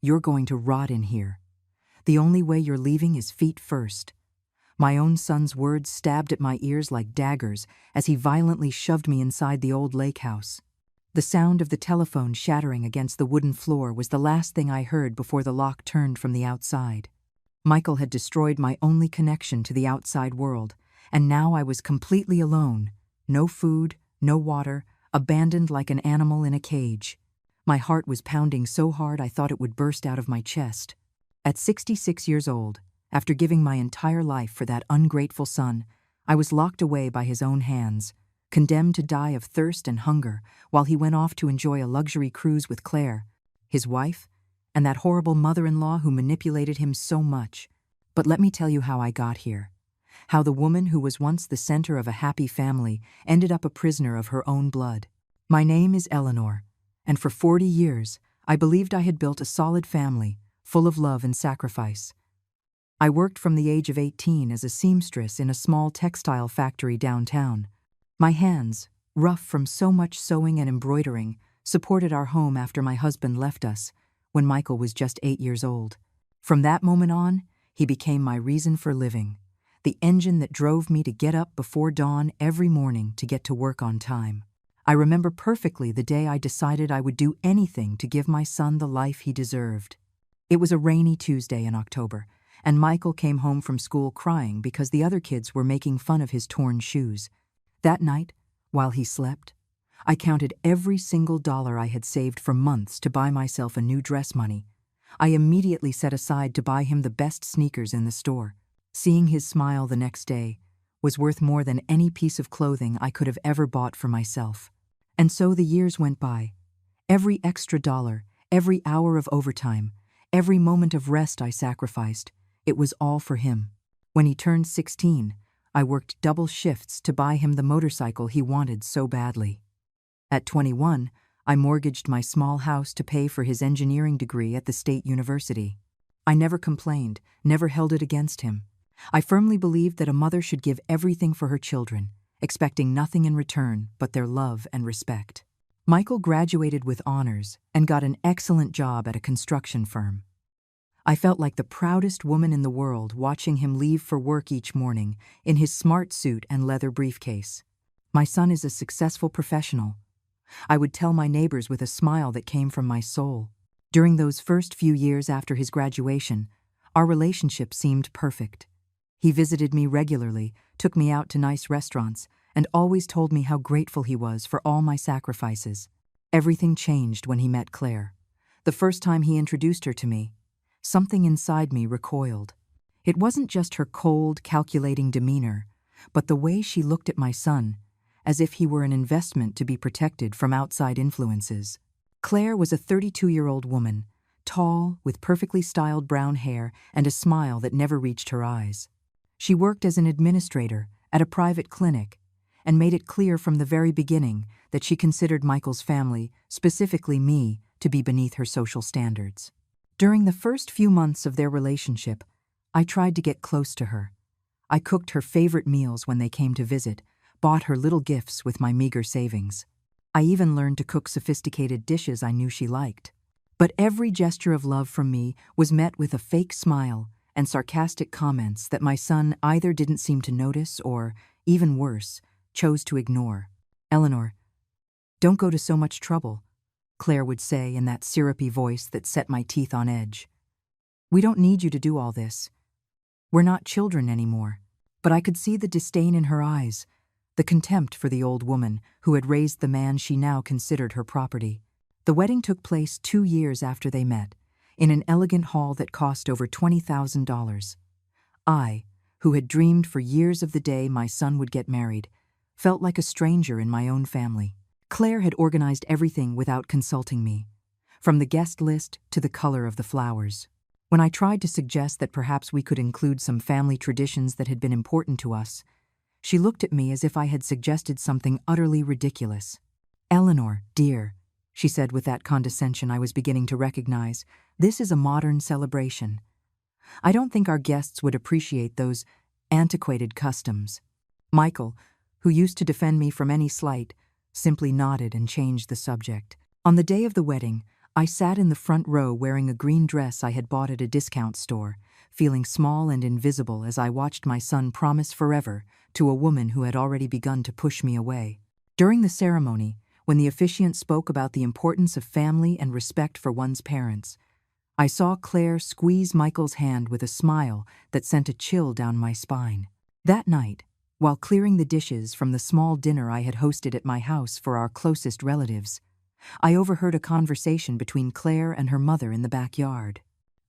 You're going to rot in here. The only way you're leaving is feet first." My own son's words stabbed at my ears like daggers as he violently shoved me inside the old lake house. The sound of the telephone shattering against the wooden floor was the last thing I heard before the lock turned from the outside. Michael had destroyed my only connection to the outside world, and now I was completely alone. No food, no water, abandoned like an animal in a cage. My heart was pounding so hard I thought it would burst out of my chest. At 66 years old, after giving my entire life for that ungrateful son, I was locked away by his own hands, condemned to die of thirst and hunger while he went off to enjoy a luxury cruise with Claire, his wife, and that horrible mother-in-law who manipulated him so much. But let me tell you how I got here. How the woman who was once the center of a happy family ended up a prisoner of her own blood. My name is Eleanor, and for 40 years, I believed I had built a solid family, full of love and sacrifice. I worked from the age of 18 as a seamstress in a small textile factory downtown. My hands, rough from so much sewing and embroidering, supported our home after my husband left us, when Michael was just 8 years old. From that moment on, he became my reason for living, the engine that drove me to get up before dawn every morning to get to work on time. I remember perfectly the day I decided I would do anything to give my son the life he deserved. It was a rainy Tuesday in October, and Michael came home from school crying because the other kids were making fun of his torn shoes. That night, while he slept, I counted every single dollar I had saved for months to buy myself a new dress money. I immediately set aside to buy him the best sneakers in the store. Seeing his smile the next day was worth more than any piece of clothing I could have ever bought for myself. And so the years went by. Every extra dollar, every hour of overtime, every moment of rest I sacrificed, it was all for him. When he turned 16, I worked double shifts to buy him the motorcycle he wanted so badly. At 21, I mortgaged my small house to pay for his engineering degree at the state university. I never complained, never held it against him. I firmly believed that a mother should give everything for her children, expecting nothing in return but their love and respect. Michael graduated with honors and got an excellent job at a construction firm. I felt like the proudest woman in the world watching him leave for work each morning in his smart suit and leather briefcase. My son is a successful professional. I would tell my neighbors with a smile that came from my soul. During those first few years after his graduation, our relationship seemed perfect. He visited me regularly, took me out to nice restaurants, and always told me how grateful he was for all my sacrifices. Everything changed when he met Claire. The first time he introduced her to me, something inside me recoiled. It wasn't just her cold, calculating demeanor, but the way she looked at my son, as if he were an investment to be protected from outside influences. Claire was a 32-year-old woman, tall, with perfectly styled brown hair and a smile that never reached her eyes. She worked as an administrator at a private clinic and made it clear from the very beginning that she considered Michael's family, specifically me, to be beneath her social standards. During the first few months of their relationship, I tried to get close to her. I cooked her favorite meals when they came to visit, bought her little gifts with my meager savings. I even learned to cook sophisticated dishes I knew she liked. But every gesture of love from me was met with a fake smile and sarcastic comments that my son either didn't seem to notice or, even worse, chose to ignore. "Eleanor, don't go to so much trouble," Claire would say in that syrupy voice that set my teeth on edge. "We don't need you to do all this. We're not children anymore." But I could see the disdain in her eyes, the contempt for the old woman who had raised the man she now considered her property. The wedding took place 2 years after they met, in an elegant hall that cost over $20,000. I, who had dreamed for years of the day my son would get married, felt like a stranger in my own family. Claire had organized everything without consulting me, from the guest list to the color of the flowers. When I tried to suggest that perhaps we could include some family traditions that had been important to us, she looked at me as if I had suggested something utterly ridiculous. "Eleanor, dear," she said with that condescension I was beginning to recognize, "this is a modern celebration. I don't think our guests would appreciate those antiquated customs." Michael, who used to defend me from any slight, simply nodded and changed the subject. On the day of the wedding, I sat in the front row wearing a green dress I had bought at a discount store, feeling small and invisible as I watched my son promise forever to a woman who had already begun to push me away. During the ceremony, when the officiant spoke about the importance of family and respect for one's parents, I saw Claire squeeze Michael's hand with a smile that sent a chill down my spine. That night, while clearing the dishes from the small dinner I had hosted at my house for our closest relatives, I overheard a conversation between Claire and her mother in the backyard.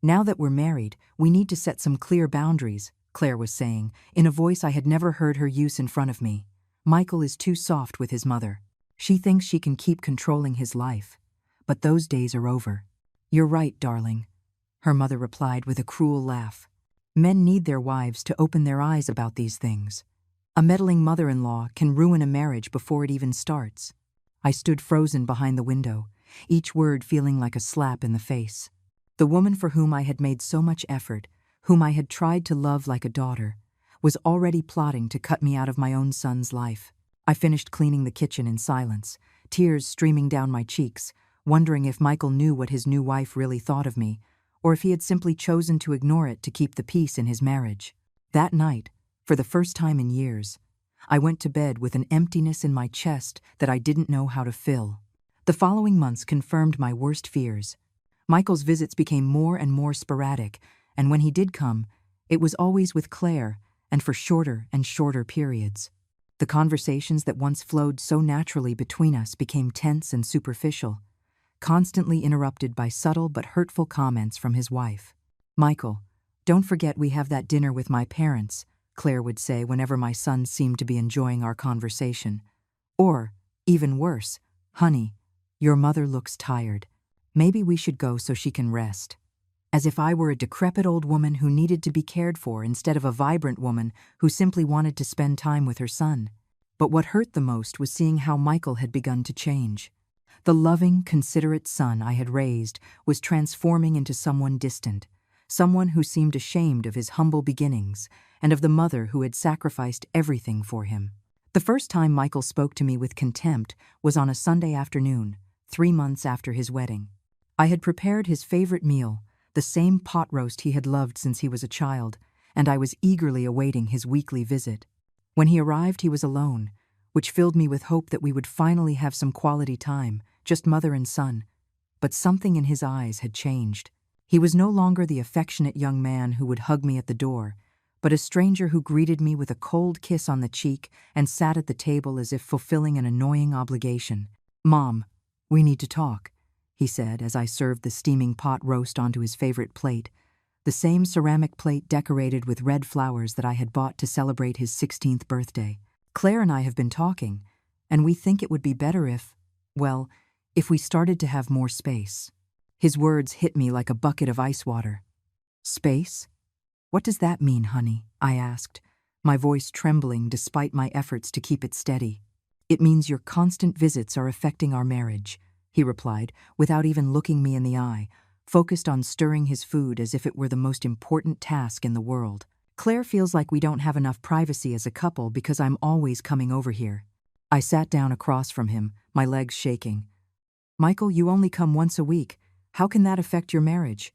"Now that we're married, we need to set some clear boundaries," Claire was saying, in a voice I had never heard her use in front of me. "Michael is too soft with his mother. She thinks she can keep controlling his life. But those days are over." "You're right, darling," her mother replied with a cruel laugh. "Men need their wives to open their eyes about these things. A meddling mother-in-law can ruin a marriage before it even starts." I stood frozen behind the window, each word feeling like a slap in the face. The woman for whom I had made so much effort, whom I had tried to love like a daughter, was already plotting to cut me out of my own son's life. I finished cleaning the kitchen in silence, tears streaming down my cheeks, wondering if Michael knew what his new wife really thought of me, or if he had simply chosen to ignore it to keep the peace in his marriage. That night, for the first time in years, I went to bed with an emptiness in my chest that I didn't know how to fill. The following months confirmed my worst fears. Michael's visits became more and more sporadic, and when he did come, it was always with Claire, and for shorter and shorter periods. The conversations that once flowed so naturally between us became tense and superficial, constantly interrupted by subtle but hurtful comments from his wife. "Michael, don't forget we have that dinner with my parents," Claire would say whenever my son seemed to be enjoying our conversation. Or, even worse, "Honey, your mother looks tired. Maybe we should go so she can rest." As if I were a decrepit old woman who needed to be cared for instead of a vibrant woman who simply wanted to spend time with her son. But what hurt the most was seeing how Michael had begun to change. The loving, considerate son I had raised was transforming into someone distant, someone who seemed ashamed of his humble beginnings and of the mother who had sacrificed everything for him. The first time Michael spoke to me with contempt was on a Sunday afternoon, 3 months after his wedding. I had prepared his favorite meal, the same pot roast he had loved since he was a child, and I was eagerly awaiting his weekly visit. When he arrived, he was alone, which filled me with hope that we would finally have some quality time, just mother and son. But something in his eyes had changed. He was no longer the affectionate young man who would hug me at the door, but a stranger who greeted me with a cold kiss on the cheek and sat at the table as if fulfilling an annoying obligation. "Mom, we need to talk," he said as I served the steaming pot roast onto his favorite plate, the same ceramic plate decorated with red flowers that I had bought to celebrate his 16th birthday. "Claire and I have been talking, and we think it would be better if we started to have more space." His words hit me like a bucket of ice water. "Space? What does that mean, honey?" I asked, my voice trembling despite my efforts to keep it steady. "It means your constant visits are affecting our marriage," he replied, without even looking me in the eye, focused on stirring his food as if it were the most important task in the world. "Claire feels like we don't have enough privacy as a couple because I'm always coming over here." I sat down across from him, my legs shaking. "Michael, you only come once a week. How can that affect your marriage?"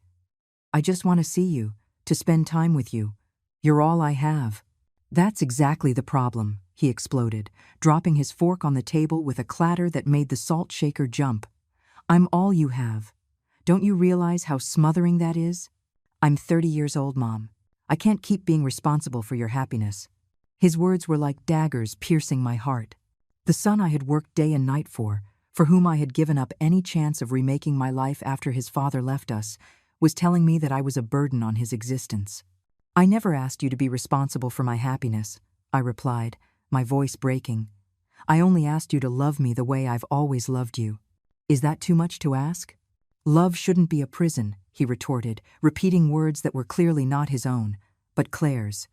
"I just want to see you, to spend time with you. You're all I have." "That's exactly the problem," he exploded, dropping his fork on the table with a clatter that made the salt shaker jump. "I'm all you have. Don't you realize how smothering that is? I'm 30 years old, Mom. I can't keep being responsible for your happiness." His words were like daggers piercing my heart. The son I had worked day and night for whom I had given up any chance of remaking my life after his father left us, was telling me that I was a burden on his existence. "I never asked you to be responsible for my happiness," I replied, my voice breaking. "I only asked you to love me the way I've always loved you. Is that too much to ask?" "Love shouldn't be a prison," he retorted, repeating words that were clearly not his own, but Claire's.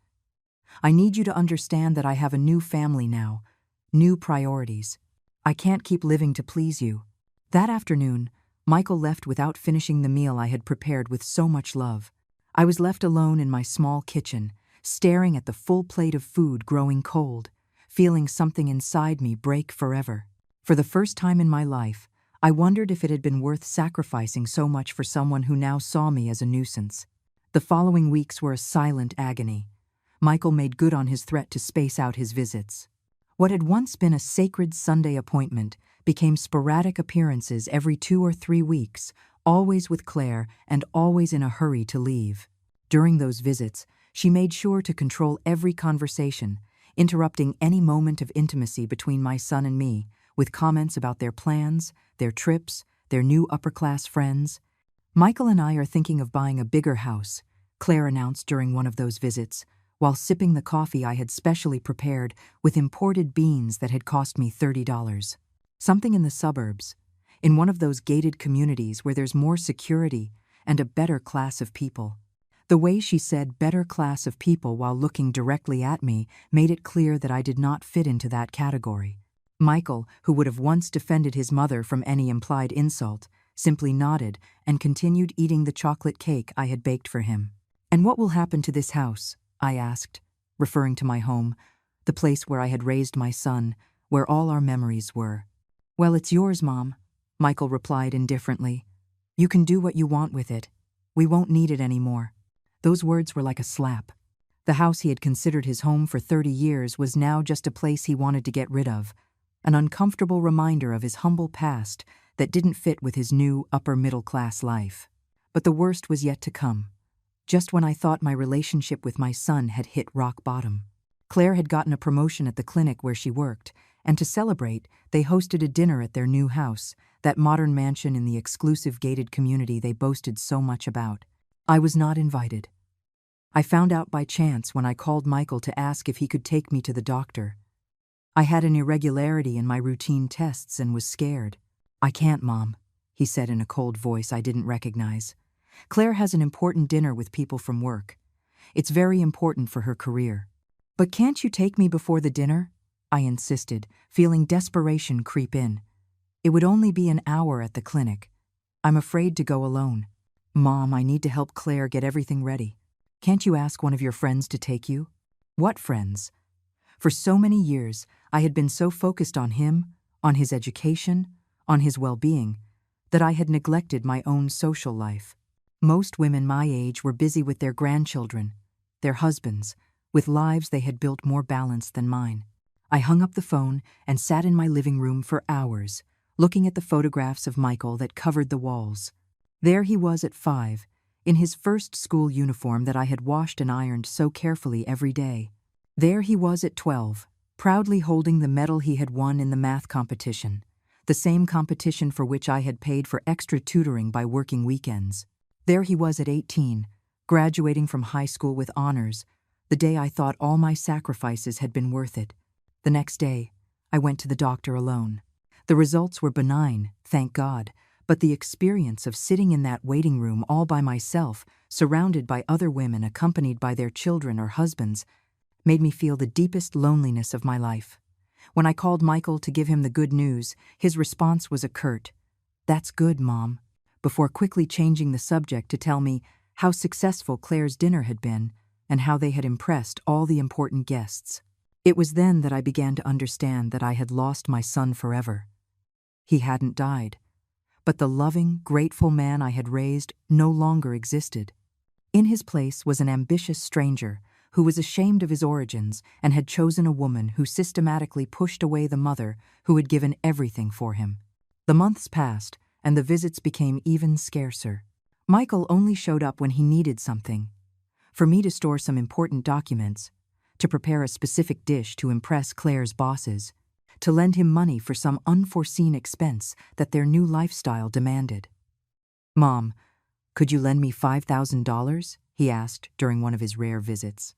"I need you to understand that I have a new family now, new priorities. I can't keep living to please you." That afternoon, Michael left without finishing the meal I had prepared with so much love. I was left alone in my small kitchen, staring at the full plate of food growing cold, feeling something inside me break forever. For the first time in my life, I wondered if it had been worth sacrificing so much for someone who now saw me as a nuisance. The following weeks were a silent agony. Michael made good on his threat to space out his visits. What had once been a sacred Sunday appointment became sporadic appearances every 2 or 3 weeks, always with Claire and always in a hurry to leave. During those visits, she made sure to control every conversation, interrupting any moment of intimacy between my son and me, with comments about their plans, their trips, their new upper-class friends. "Michael and I are thinking of buying a bigger house," Claire announced during one of those visits, while sipping the coffee I had specially prepared with imported beans that had cost me $30. "Something in the suburbs, in one of those gated communities where there's more security and a better class of people." The way she said "better class of people" while looking directly at me made it clear that I did not fit into that category. Michael, who would have once defended his mother from any implied insult, simply nodded and continued eating the chocolate cake I had baked for him. "And what will happen to this house?" I asked, referring to my home, the place where I had raised my son, where all our memories were. "Well, it's yours, Mom," Michael replied indifferently. "You can do what you want with it. We won't need it anymore." Those words were like a slap. The house he had considered his home for 30 years was now just a place he wanted to get rid of, an uncomfortable reminder of his humble past that didn't fit with his new upper-middle-class life. But the worst was yet to come. Just when I thought my relationship with my son had hit rock bottom. Claire had gotten a promotion at the clinic where she worked, and to celebrate, they hosted a dinner at their new house, that modern mansion in the exclusive gated community they boasted so much about. I was not invited. I found out by chance when I called Michael to ask if he could take me to the doctor. I had an irregularity in my routine tests and was scared. "I can't, Mom," he said in a cold voice I didn't recognize. "Claire has an important dinner with people from work. It's very important for her career." "But can't you take me before the dinner?" I insisted, feeling desperation creep in. "It would only be an hour at the clinic. I'm afraid to go alone." "Mom, I need to help Claire get everything ready. Can't you ask one of your friends to take you?" "What friends?" For so many years, I had been so focused on him, on his education, on his well-being, that I had neglected my own social life. Most women my age were busy with their grandchildren, their husbands, with lives they had built more balanced than mine. I hung up the phone and sat in my living room for hours, looking at the photographs of Michael that covered the walls. There he was at 5, in his first school uniform that I had washed and ironed so carefully every day. There he was at 12, proudly holding the medal he had won in the math competition, the same competition for which I had paid for extra tutoring by working weekends. There he was at 18, graduating from high school with honors, the day I thought all my sacrifices had been worth it. The next day, I went to the doctor alone. The results were benign, thank God, but the experience of sitting in that waiting room all by myself, surrounded by other women accompanied by their children or husbands, made me feel the deepest loneliness of my life. When I called Michael to give him the good news, his response was a curt, "That's good, Mom," before quickly changing the subject to tell me how successful Claire's dinner had been and how they had impressed all the important guests. It was then that I began to understand that I had lost my son forever. He hadn't died, but the loving, grateful man I had raised no longer existed. In his place was an ambitious stranger who was ashamed of his origins and had chosen a woman who systematically pushed away the mother who had given everything for him. The months passed, and the visits became even scarcer. Michael only showed up when he needed something. For me to store some important documents, to prepare a specific dish to impress Claire's bosses, to lend him money for some unforeseen expense that their new lifestyle demanded. "Mom, could you lend me $5,000? He asked during one of his rare visits.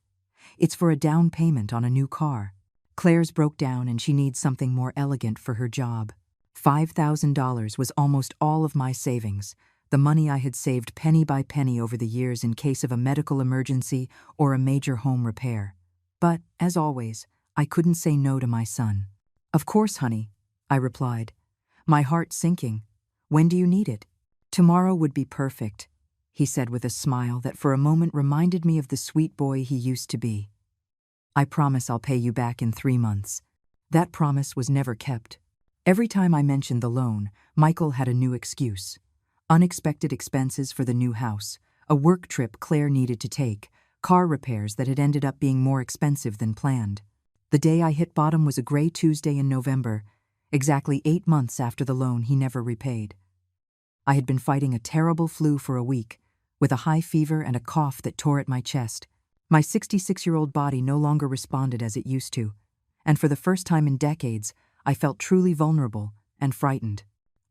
"It's for a down payment on a new car. Claire's broke down and she needs something more elegant for her job." $5,000 was almost all of my savings, the money I had saved penny by penny over the years in case of a medical emergency or a major home repair. But, as always, I couldn't say no to my son. "Of course, honey," I replied, my heart sinking. "When do you need it?" "Tomorrow would be perfect," he said with a smile that for a moment reminded me of the sweet boy he used to be. "I promise I'll pay you back in 3 months." That promise was never kept. Every time I mentioned the loan, Michael had a new excuse. Unexpected expenses for the new house, a work trip Claire needed to take, car repairs that had ended up being more expensive than planned. The day I hit bottom was a gray Tuesday in November, exactly 8 months after the loan he never repaid. I had been fighting a terrible flu for a week, with a high fever and a cough that tore at my chest. My 66-year-old body no longer responded as it used to, and for the first time in decades, I felt truly vulnerable and frightened.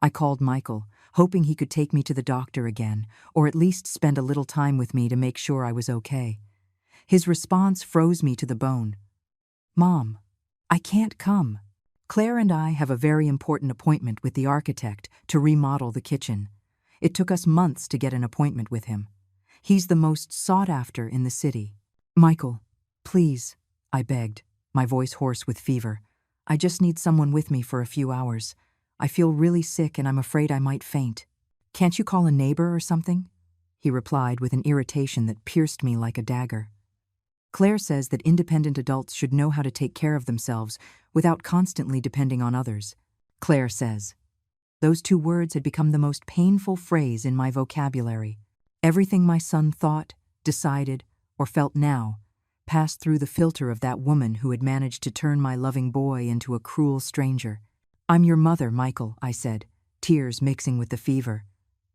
I called Michael, hoping he could take me to the doctor again, or at least spend a little time with me to make sure I was okay. His response froze me to the bone. "Mom, I can't come. Claire and I have a very important appointment with the architect to remodel the kitchen. It took us months to get an appointment with him. He's the most sought after in the city." "Michael, please," I begged, my voice hoarse with fever. "I just need someone with me for a few hours. I feel really sick and I'm afraid I might faint." "Can't you call a neighbor or something?" he replied with an irritation that pierced me like a dagger. "Claire says that independent adults should know how to take care of themselves without constantly depending on others." Claire says. Those 2 words had become the most painful phrase in my vocabulary. Everything my son thought, decided, or felt now passed through the filter of that woman who had managed to turn my loving boy into a cruel stranger. "I'm your mother, Michael," I said, tears mixing with the fever.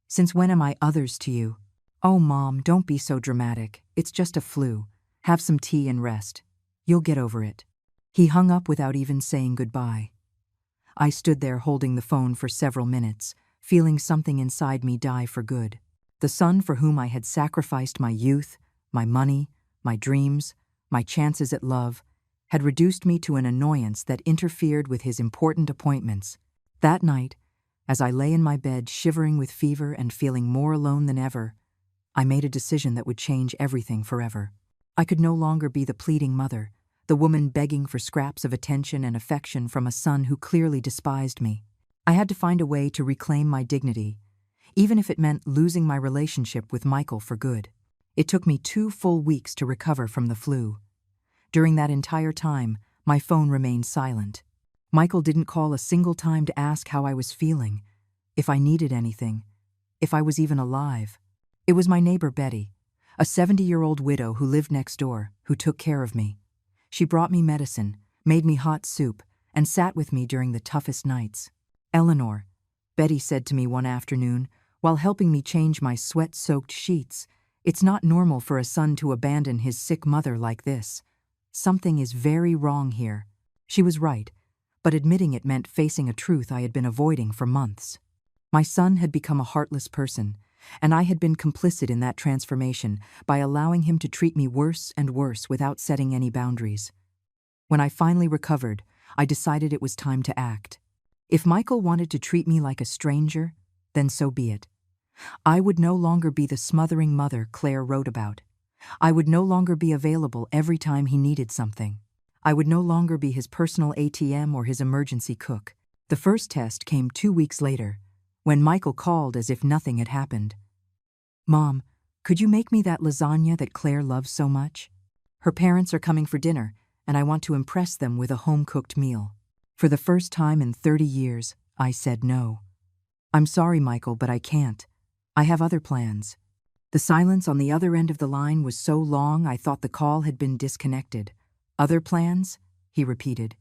"Since when am I others to you?" "Oh, Mom, don't be so dramatic. It's just a flu. Have some tea and rest. You'll get over it." He hung up without even saying goodbye. I stood there holding the phone for several minutes, feeling something inside me die for good. The son for whom I had sacrificed my youth, my money, my dreams, my chances at love, had reduced me to an annoyance that interfered with his important appointments. That night, as I lay in my bed shivering with fever and feeling more alone than ever, I made a decision that would change everything forever. I could no longer be the pleading mother, the woman begging for scraps of attention and affection from a son who clearly despised me. I had to find a way to reclaim my dignity, even if it meant losing my relationship with Michael for good. It took me 2 full weeks to recover from the flu. During that entire time, my phone remained silent. Michael didn't call a single time to ask how I was feeling, if I needed anything, if I was even alive. It was my neighbor Betty, a 70-year-old widow who lived next door, who took care of me. She brought me medicine, made me hot soup, and sat with me during the toughest nights. "Eleanor," Betty said to me one afternoon, while helping me change my sweat-soaked sheets, "it's not normal for a son to abandon his sick mother like this. Something is very wrong here." She was right, but admitting it meant facing a truth I had been avoiding for months. My son had become a heartless person, and I had been complicit in that transformation by allowing him to treat me worse and worse without setting any boundaries. When I finally recovered, I decided it was time to act. If Michael wanted to treat me like a stranger, then so be it. I would no longer be the smothering mother Claire wrote about. I would no longer be available every time he needed something. I would no longer be his personal ATM or his emergency cook. The first test came 2 weeks later, when Michael called as if nothing had happened. "Mom, could you make me that lasagna that Claire loves so much? Her parents are coming for dinner, and I want to impress them with a home-cooked meal." For the first time in 30 years, I said no. "I'm sorry, Michael, but I can't. I have other plans." The silence on the other end of the line was so long I thought the call had been disconnected. "Other plans?" he repeated.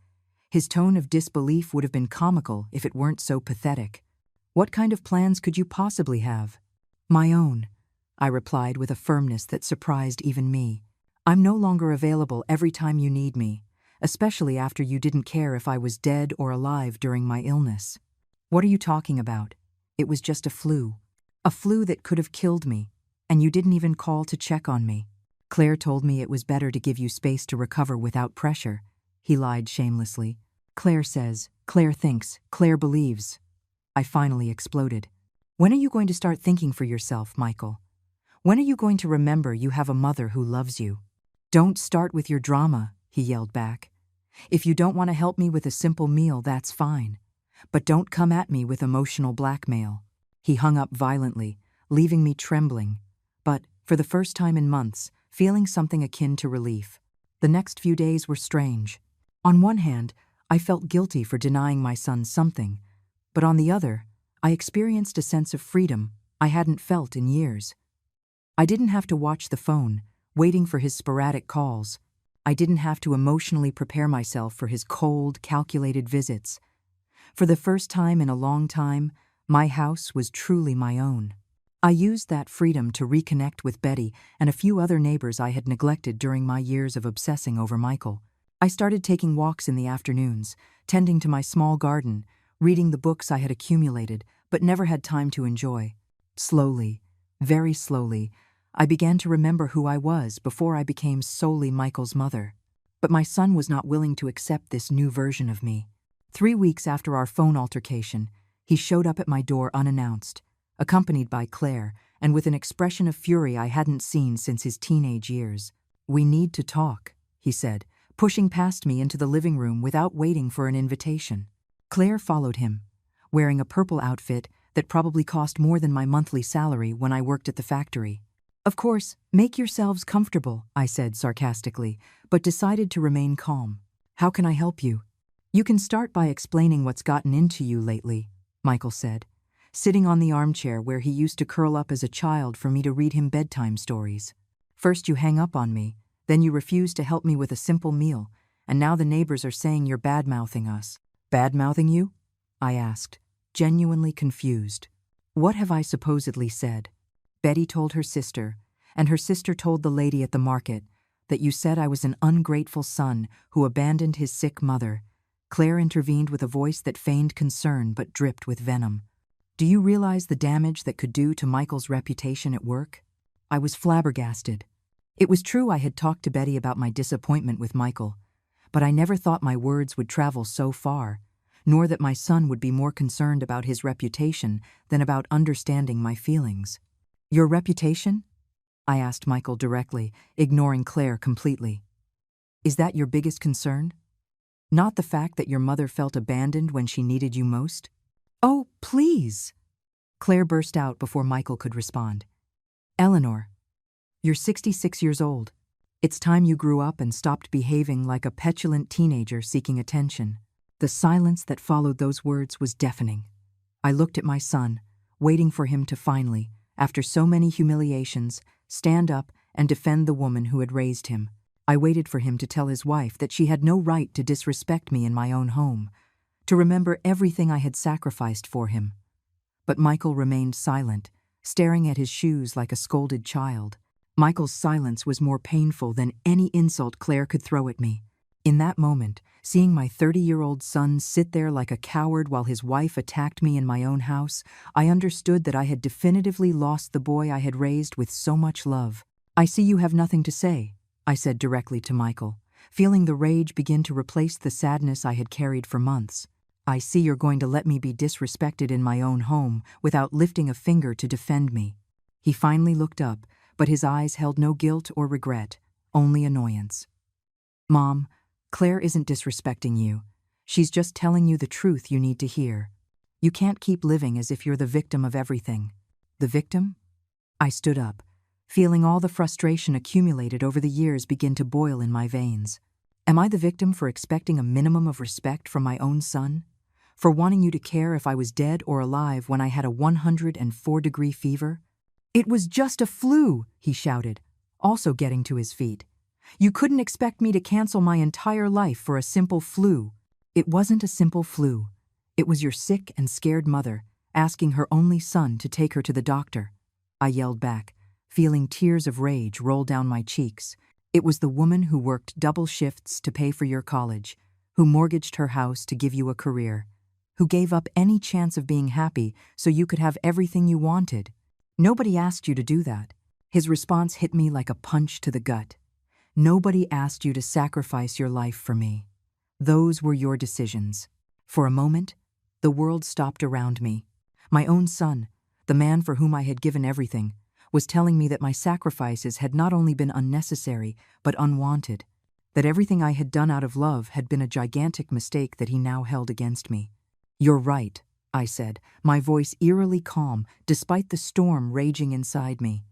His tone of disbelief would have been comical if it weren't so pathetic. "What kind of plans could you possibly have?" "My own," I replied with a firmness that surprised even me. "I'm no longer available every time you need me, especially after you didn't care if I was dead or alive during my illness." "What are you talking about? It was just a flu. A flu that could have killed me, and you didn't even call to check on me." "Claire told me it was better to give you space to recover without pressure," he lied shamelessly. "Claire says, Claire thinks, Claire believes." I finally exploded. "When are you going to start thinking for yourself, Michael? When are you going to remember you have a mother who loves you?" "Don't start with your drama," he yelled back. "If you don't want to help me with a simple meal, that's fine. But don't come at me with emotional blackmail." He hung up violently, leaving me trembling, but, for the first time in months, feeling something akin to relief. The next few days were strange. On one hand, I felt guilty for denying my son something, but on the other, I experienced a sense of freedom I hadn't felt in years. I didn't have to watch the phone, waiting for his sporadic calls. I didn't have to emotionally prepare myself for his cold, calculated visits. For the first time in a long time, my house was truly my own. I used that freedom to reconnect with Betty and a few other neighbors I had neglected during my years of obsessing over Michael. I started taking walks in the afternoons, tending to my small garden, reading the books I had accumulated but never had time to enjoy. Slowly, very slowly, I began to remember who I was before I became solely Michael's mother. But my son was not willing to accept this new version of me. 3 weeks after our phone altercation, he showed up at my door unannounced, accompanied by Claire, and with an expression of fury I hadn't seen since his teenage years. "We need to talk," he said, pushing past me into the living room without waiting for an invitation. Claire followed him, wearing a purple outfit that probably cost more than my monthly salary when I worked at the factory. "Of course, make yourselves comfortable," I said sarcastically, but decided to remain calm. "How can I help you?" "You can start by explaining what's gotten into you lately," Michael said, sitting on the armchair where he used to curl up as a child for me to read him bedtime stories. "First you hang up on me, then you refuse to help me with a simple meal, and now the neighbors are saying you're bad-mouthing us." "Bad-mouthing you?" I asked, genuinely confused. "What have I supposedly said?" "Betty told her sister, and her sister told the lady at the market, that you said I was an ungrateful son who abandoned his sick mother." Claire intervened with a voice that feigned concern but dripped with venom. "Do you realize the damage that could do to Michael's reputation at work?" I was flabbergasted. It was true I had talked to Betty about my disappointment with Michael, but I never thought my words would travel so far, nor that my son would be more concerned about his reputation than about understanding my feelings. "Your reputation?" I asked Michael directly, ignoring Claire completely. "Is that your biggest concern? Not the fact that your mother felt abandoned when she needed you most?" "Oh, please!" Claire burst out before Michael could respond. "Eleanor, you're 66 years old. It's time you grew up and stopped behaving like a petulant teenager seeking attention." The silence that followed those words was deafening. I looked at my son, waiting for him to finally, after so many humiliations, stand up and defend the woman who had raised him. I waited for him to tell his wife that she had no right to disrespect me in my own home, to remember everything I had sacrificed for him. But Michael remained silent, staring at his shoes like a scolded child. Michael's silence was more painful than any insult Claire could throw at me. In that moment, seeing my 30-year-old son sit there like a coward while his wife attacked me in my own house, I understood that I had definitively lost the boy I had raised with so much love. "I see you have nothing to say," I said directly to Michael, feeling the rage begin to replace the sadness I had carried for months. "I see you're going to let me be disrespected in my own home without lifting a finger to defend me." He finally looked up, but his eyes held no guilt or regret, only annoyance. "Mom, Claire isn't disrespecting you. She's just telling you the truth you need to hear. You can't keep living as if you're the victim of everything." "The victim?" I stood up, feeling all the frustration accumulated over the years begin to boil in my veins. "Am I the victim for expecting a minimum of respect from my own son? For wanting you to care if I was dead or alive when I had a 104-degree fever?" "It was just a flu," he shouted, also getting to his feet. "You couldn't expect me to cancel my entire life for a simple flu." "It wasn't a simple flu. It was your sick and scared mother asking her only son to take her to the doctor," I yelled back, feeling tears of rage roll down my cheeks. "It was the woman who worked double shifts to pay for your college, who mortgaged her house to give you a career, who gave up any chance of being happy so you could have everything you wanted. Nobody asked you to do that." His response hit me like a punch to the gut. "Nobody asked you to sacrifice your life for me. Those were your decisions." For a moment, the world stopped around me. My own son, the man for whom I had given everything, was telling me that my sacrifices had not only been unnecessary, but unwanted, that everything I had done out of love had been a gigantic mistake that he now held against me. "You're right," I said, my voice eerily calm despite the storm raging inside me.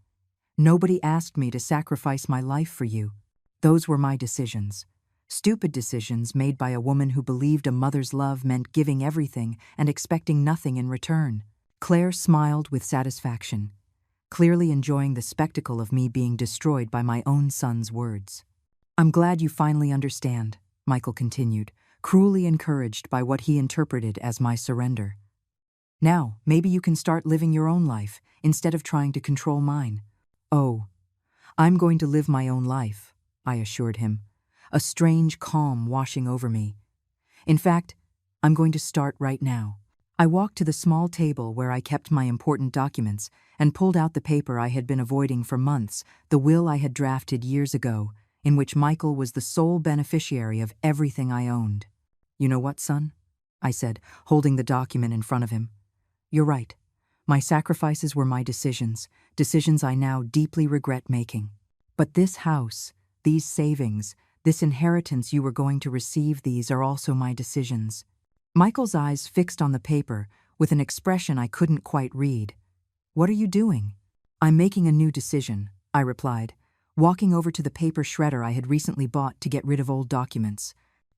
"Nobody asked me to sacrifice my life for you. Those were my decisions. Stupid decisions made by a woman who believed a mother's love meant giving everything and expecting nothing in return. Claire smiled with satisfaction, clearly enjoying the spectacle of me being destroyed by my own son's words. "I'm glad you finally understand," Michael continued, cruelly encouraged by what he interpreted as my surrender. "Now, maybe you can start living your own life instead of trying to control mine." "Oh, I'm going to live my own life," I assured him, a strange calm washing over me. "In fact, I'm going to start right now." I walked to the small table where I kept my important documents and pulled out the paper I had been avoiding for months, the will I had drafted years ago, in which Michael was the sole beneficiary of everything I owned. "You know what, son?" I said, holding the document in front of him. "You're right. My sacrifices were my decisions I now deeply regret making. But this house, these savings, this inheritance you were going to receive, these are also my decisions." Michael's eyes fixed on the paper with an expression I couldn't quite read. "What are you doing?" "I'm making a new decision," I replied, walking over to the paper shredder I had recently bought to get rid of old documents.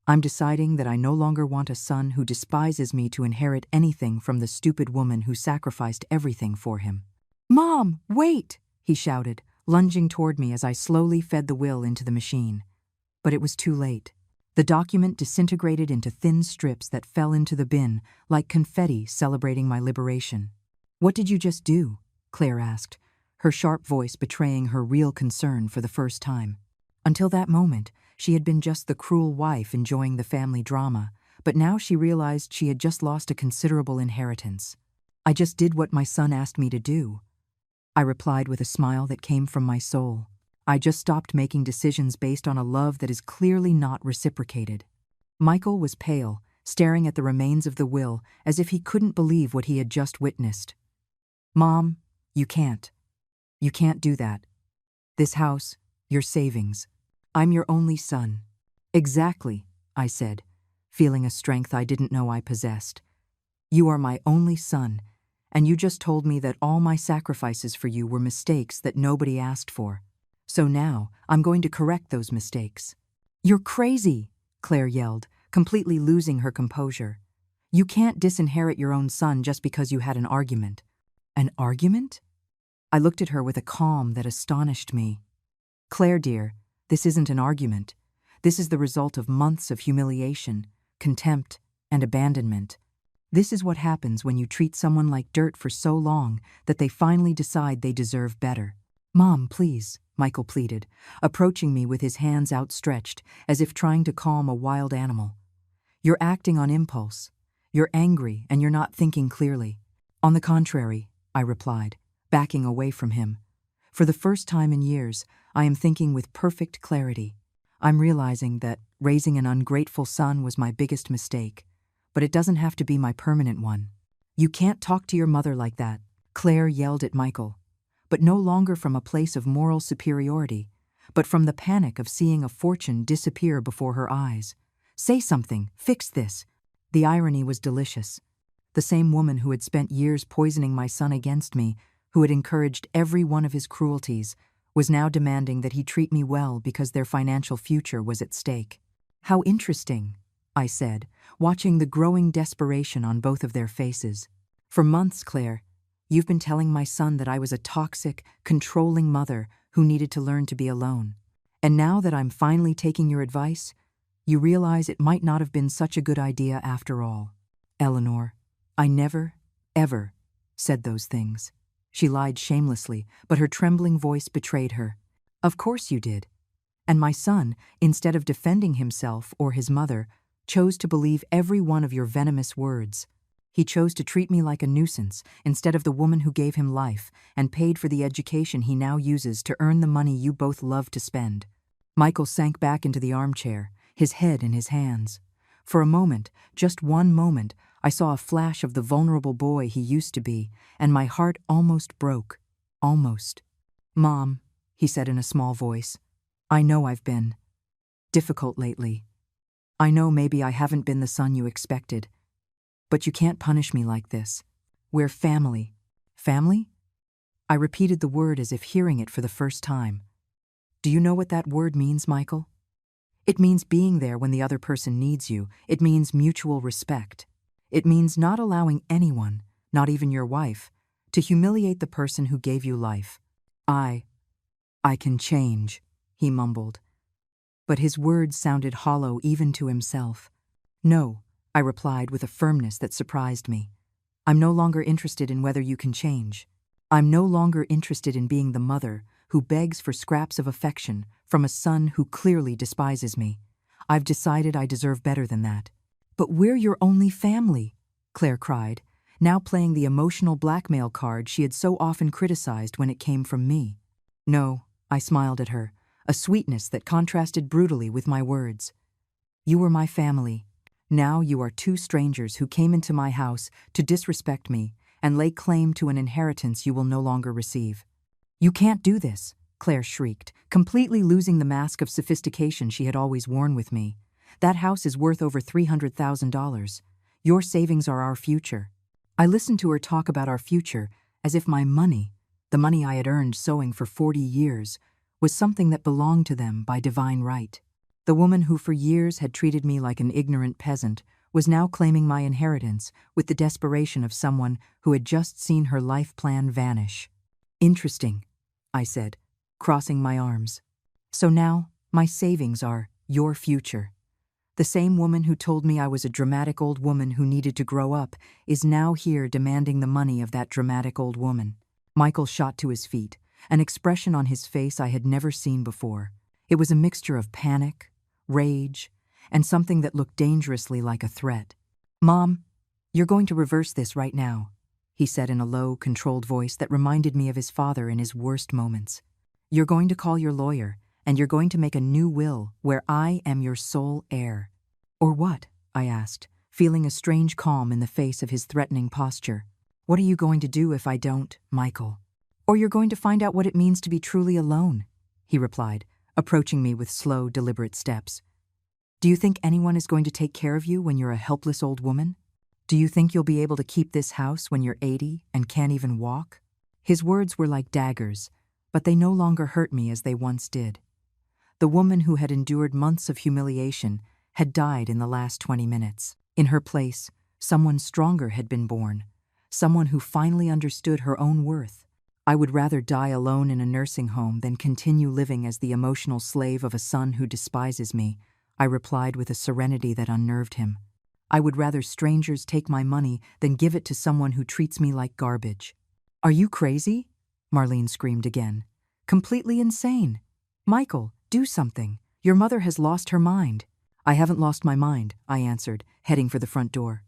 "I'm deciding that I no longer want a son who despises me to inherit anything from the stupid woman who sacrificed everything for him." "Mom, wait!" he shouted, lunging toward me as I slowly fed the will into the machine. But it was too late. The document disintegrated into thin strips that fell into the bin, like confetti celebrating my liberation. "What did you just do?" Claire asked, her sharp voice betraying her real concern for the first time. Until that moment, she had been just the cruel wife enjoying the family drama, but now she realized she had just lost a considerable inheritance. "I just did what my son asked me to do," I replied with a smile that came from my soul. "I just stopped making decisions based on a love that is clearly not reciprocated." Michael was pale, staring at the remains of the will as if he couldn't believe what he had just witnessed. "Mom, you can't. You can't do that. This house, your savings. I'm your only son." "Exactly," I said, feeling a strength I didn't know I possessed. "You are my only son, and you just told me that all my sacrifices for you were mistakes that nobody asked for. So now, I'm going to correct those mistakes." "You're crazy," Claire yelled, completely losing her composure. "You can't disinherit your own son just because you had an argument." "An argument?" I looked at her with a calm that astonished me. "Claire, dear, this isn't an argument. This is the result of months of humiliation, contempt, and abandonment. This is what happens when you treat someone like dirt for so long that they finally decide they deserve better." "Mom, please," Michael pleaded, approaching me with his hands outstretched as if trying to calm a wild animal. "You're acting on impulse. You're angry and you're not thinking clearly." "On the contrary," I replied, backing away from him. "For the first time in years, I am thinking with perfect clarity. I'm realizing that raising an ungrateful son was my biggest mistake, but it doesn't have to be my permanent one." "You can't talk to your mother like that," Claire yelled at Michael, but no longer from a place of moral superiority, but from the panic of seeing a fortune disappear before her eyes. "Say something, fix this." The irony was delicious. The same woman who had spent years poisoning my son against me, who had encouraged every one of his cruelties, was now demanding that he treat me well because their financial future was at stake. "How interesting," I said, watching the growing desperation on both of their faces. "For months, Claire, you've been telling my son that I was a toxic, controlling mother who needed to learn to be alone. And now that I'm finally taking your advice, you realize it might not have been such a good idea after all." "Eleanor, I never, ever said those things." She lied shamelessly, but her trembling voice betrayed her. "Of course you did. And my son, instead of defending himself or his mother, chose to believe every one of your venomous words. He chose to treat me like a nuisance instead of the woman who gave him life and paid for the education he now uses to earn the money you both love to spend." Michael sank back into the armchair, his head in his hands. For a moment, just one moment, I saw a flash of the vulnerable boy he used to be, and my heart almost broke. Almost. "Mom," he said in a small voice, "I know I've been difficult lately. I know maybe I haven't been the son you expected. But you can't punish me like this. We're family." "Family?" I repeated the word as if hearing it for the first time. "Do you know what that word means, Michael?" It means being there when the other person needs you. It means mutual respect. It means not allowing anyone, not even your wife, to humiliate the person who gave you life. I can change, he mumbled. But his words sounded hollow even to himself. No, I replied with a firmness that surprised me. I'm no longer interested in whether you can change. I'm no longer interested in being the mother who begs for scraps of affection from a son who clearly despises me. I've decided I deserve better than that. But we're your only family, Claire cried, now playing the emotional blackmail card she had so often criticized when it came from me. No, I smiled at her, a sweetness that contrasted brutally with my words. You were my family. Now you are two strangers who came into my house to disrespect me and lay claim to an inheritance you will no longer receive. You can't do this, Claire shrieked, completely losing the mask of sophistication she had always worn with me. That house is worth over $300,000. Your savings are our future. I listened to her talk about our future as if my money, the money I had earned sewing for 40 years, was something that belonged to them by divine right. The woman who for years had treated me like an ignorant peasant was now claiming my inheritance with the desperation of someone who had just seen her life plan vanish. Interesting, I said, crossing my arms. So now, my savings are your future. The same woman who told me I was a dramatic old woman who needed to grow up is now here demanding the money of that dramatic old woman. Michael shot to his feet, an expression on his face I had never seen before. It was a mixture of panic, rage, and something that looked dangerously like a threat. Mom, you're going to reverse this right now, he said in a low, controlled voice that reminded me of his father in his worst moments. You're going to call your lawyer, and you're going to make a new will where I am your sole heir. Or what? I asked, feeling a strange calm in the face of his threatening posture. What are you going to do if I don't, Michael? Or you're going to find out what it means to be truly alone, he replied, approaching me with slow, deliberate steps. Do you think anyone is going to take care of you when you're a helpless old woman? Do you think you'll be able to keep this house when you're 80 and can't even walk? His words were like daggers, but they no longer hurt me as they once did. The woman who had endured months of humiliation had died in the last 20 minutes. In her place, someone stronger had been born, someone who finally understood her own worth. I would rather die alone in a nursing home than continue living as the emotional slave of a son who despises me, I replied with a serenity that unnerved him. I would rather strangers take my money than give it to someone who treats me like garbage. Are you crazy? Marlene screamed again. Completely insane. Michael, do something. Your mother has lost her mind. I haven't lost my mind, I answered, heading for the front door.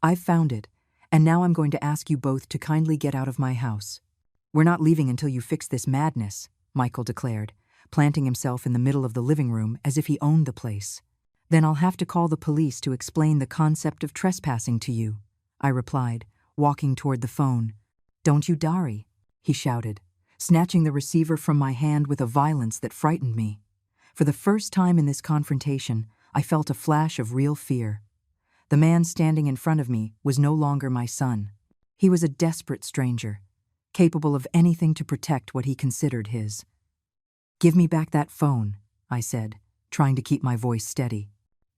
I've found it, and now I'm going to ask you both to kindly get out of my house. We're not leaving until you fix this madness, Michael declared, planting himself in the middle of the living room as if he owned the place. Then I'll have to call the police to explain the concept of trespassing to you, I replied, walking toward the phone. Don't you Dari, he shouted, snatching the receiver from my hand with a violence that frightened me. For the first time in this confrontation, I felt a flash of real fear. The man standing in front of me was no longer my son. He was a desperate stranger, capable of anything to protect what he considered his. Give me back that phone, I said, trying to keep my voice steady.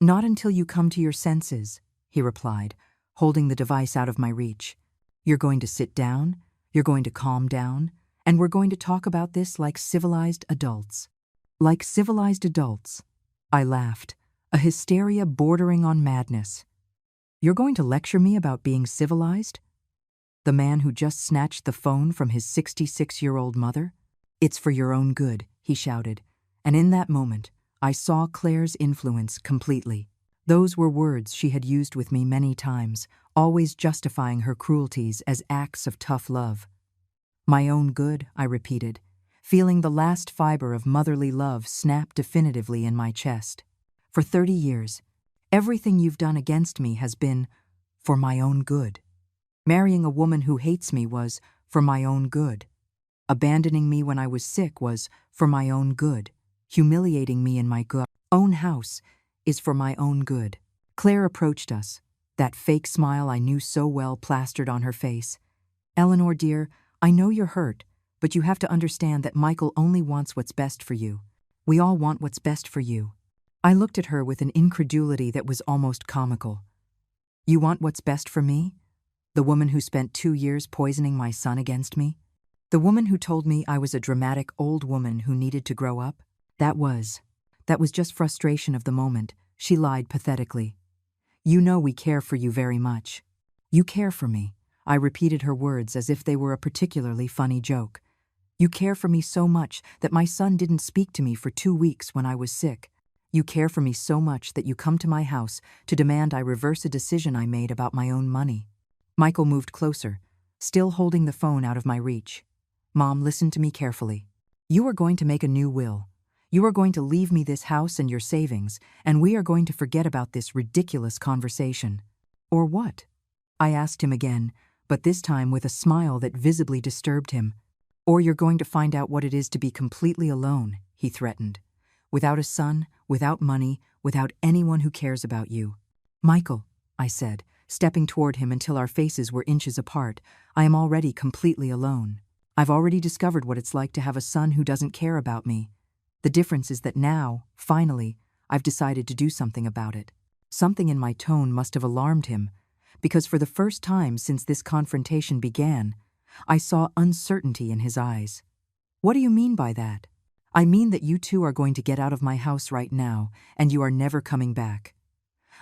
Not until you come to your senses, he replied, holding the device out of my reach. You're going to sit down, you're going to calm down, and we're going to talk about this like civilized adults. Like civilized adults, I laughed, a hysteria bordering on madness. You're going to lecture me about being civilized? The man who just snatched the phone from his 66-year-old mother? It's for your own good, he shouted, and in that moment, I saw Claire's influence completely. Those were words she had used with me many times, always justifying her cruelties as acts of tough love. My own good, I repeated, feeling the last fiber of motherly love snap definitively in my chest. For 30 years, everything you've done against me has been for my own good. Marrying a woman who hates me was for my own good. Abandoning me when I was sick was for my own good. Humiliating me in my own house is for my own good. Claire approached us, that fake smile I knew so well plastered on her face. Eleanor, dear, I know you're hurt, but you have to understand that Michael only wants what's best for you. We all want what's best for you. I looked at her with an incredulity that was almost comical. You want what's best for me? The woman who spent 2 years poisoning my son against me? The woman who told me I was a dramatic old woman who needed to grow up? That was just frustration of the moment. She lied pathetically. You know we care for you very much. You care for me. I repeated her words as if they were a particularly funny joke. You care for me so much that my son didn't speak to me for 2 weeks when I was sick. You care for me so much that you come to my house to demand I reverse a decision I made about my own money. Michael moved closer, still holding the phone out of my reach. Mom, listen to me carefully. You are going to make a new will. You are going to leave me this house and your savings, and we are going to forget about this ridiculous conversation. Or what? I asked him again, but this time with a smile that visibly disturbed him. Or you're going to find out what it is to be completely alone, he threatened. Without a son, without money, without anyone who cares about you. Michael, I said, stepping toward him until our faces were inches apart, I am already completely alone. I've already discovered what it's like to have a son who doesn't care about me. The difference is that now, finally, I've decided to do something about it. Something in my tone must have alarmed him, because for the first time since this confrontation began, I saw uncertainty in his eyes. What do you mean by that? I mean that you two are going to get out of my house right now, and you are never coming back.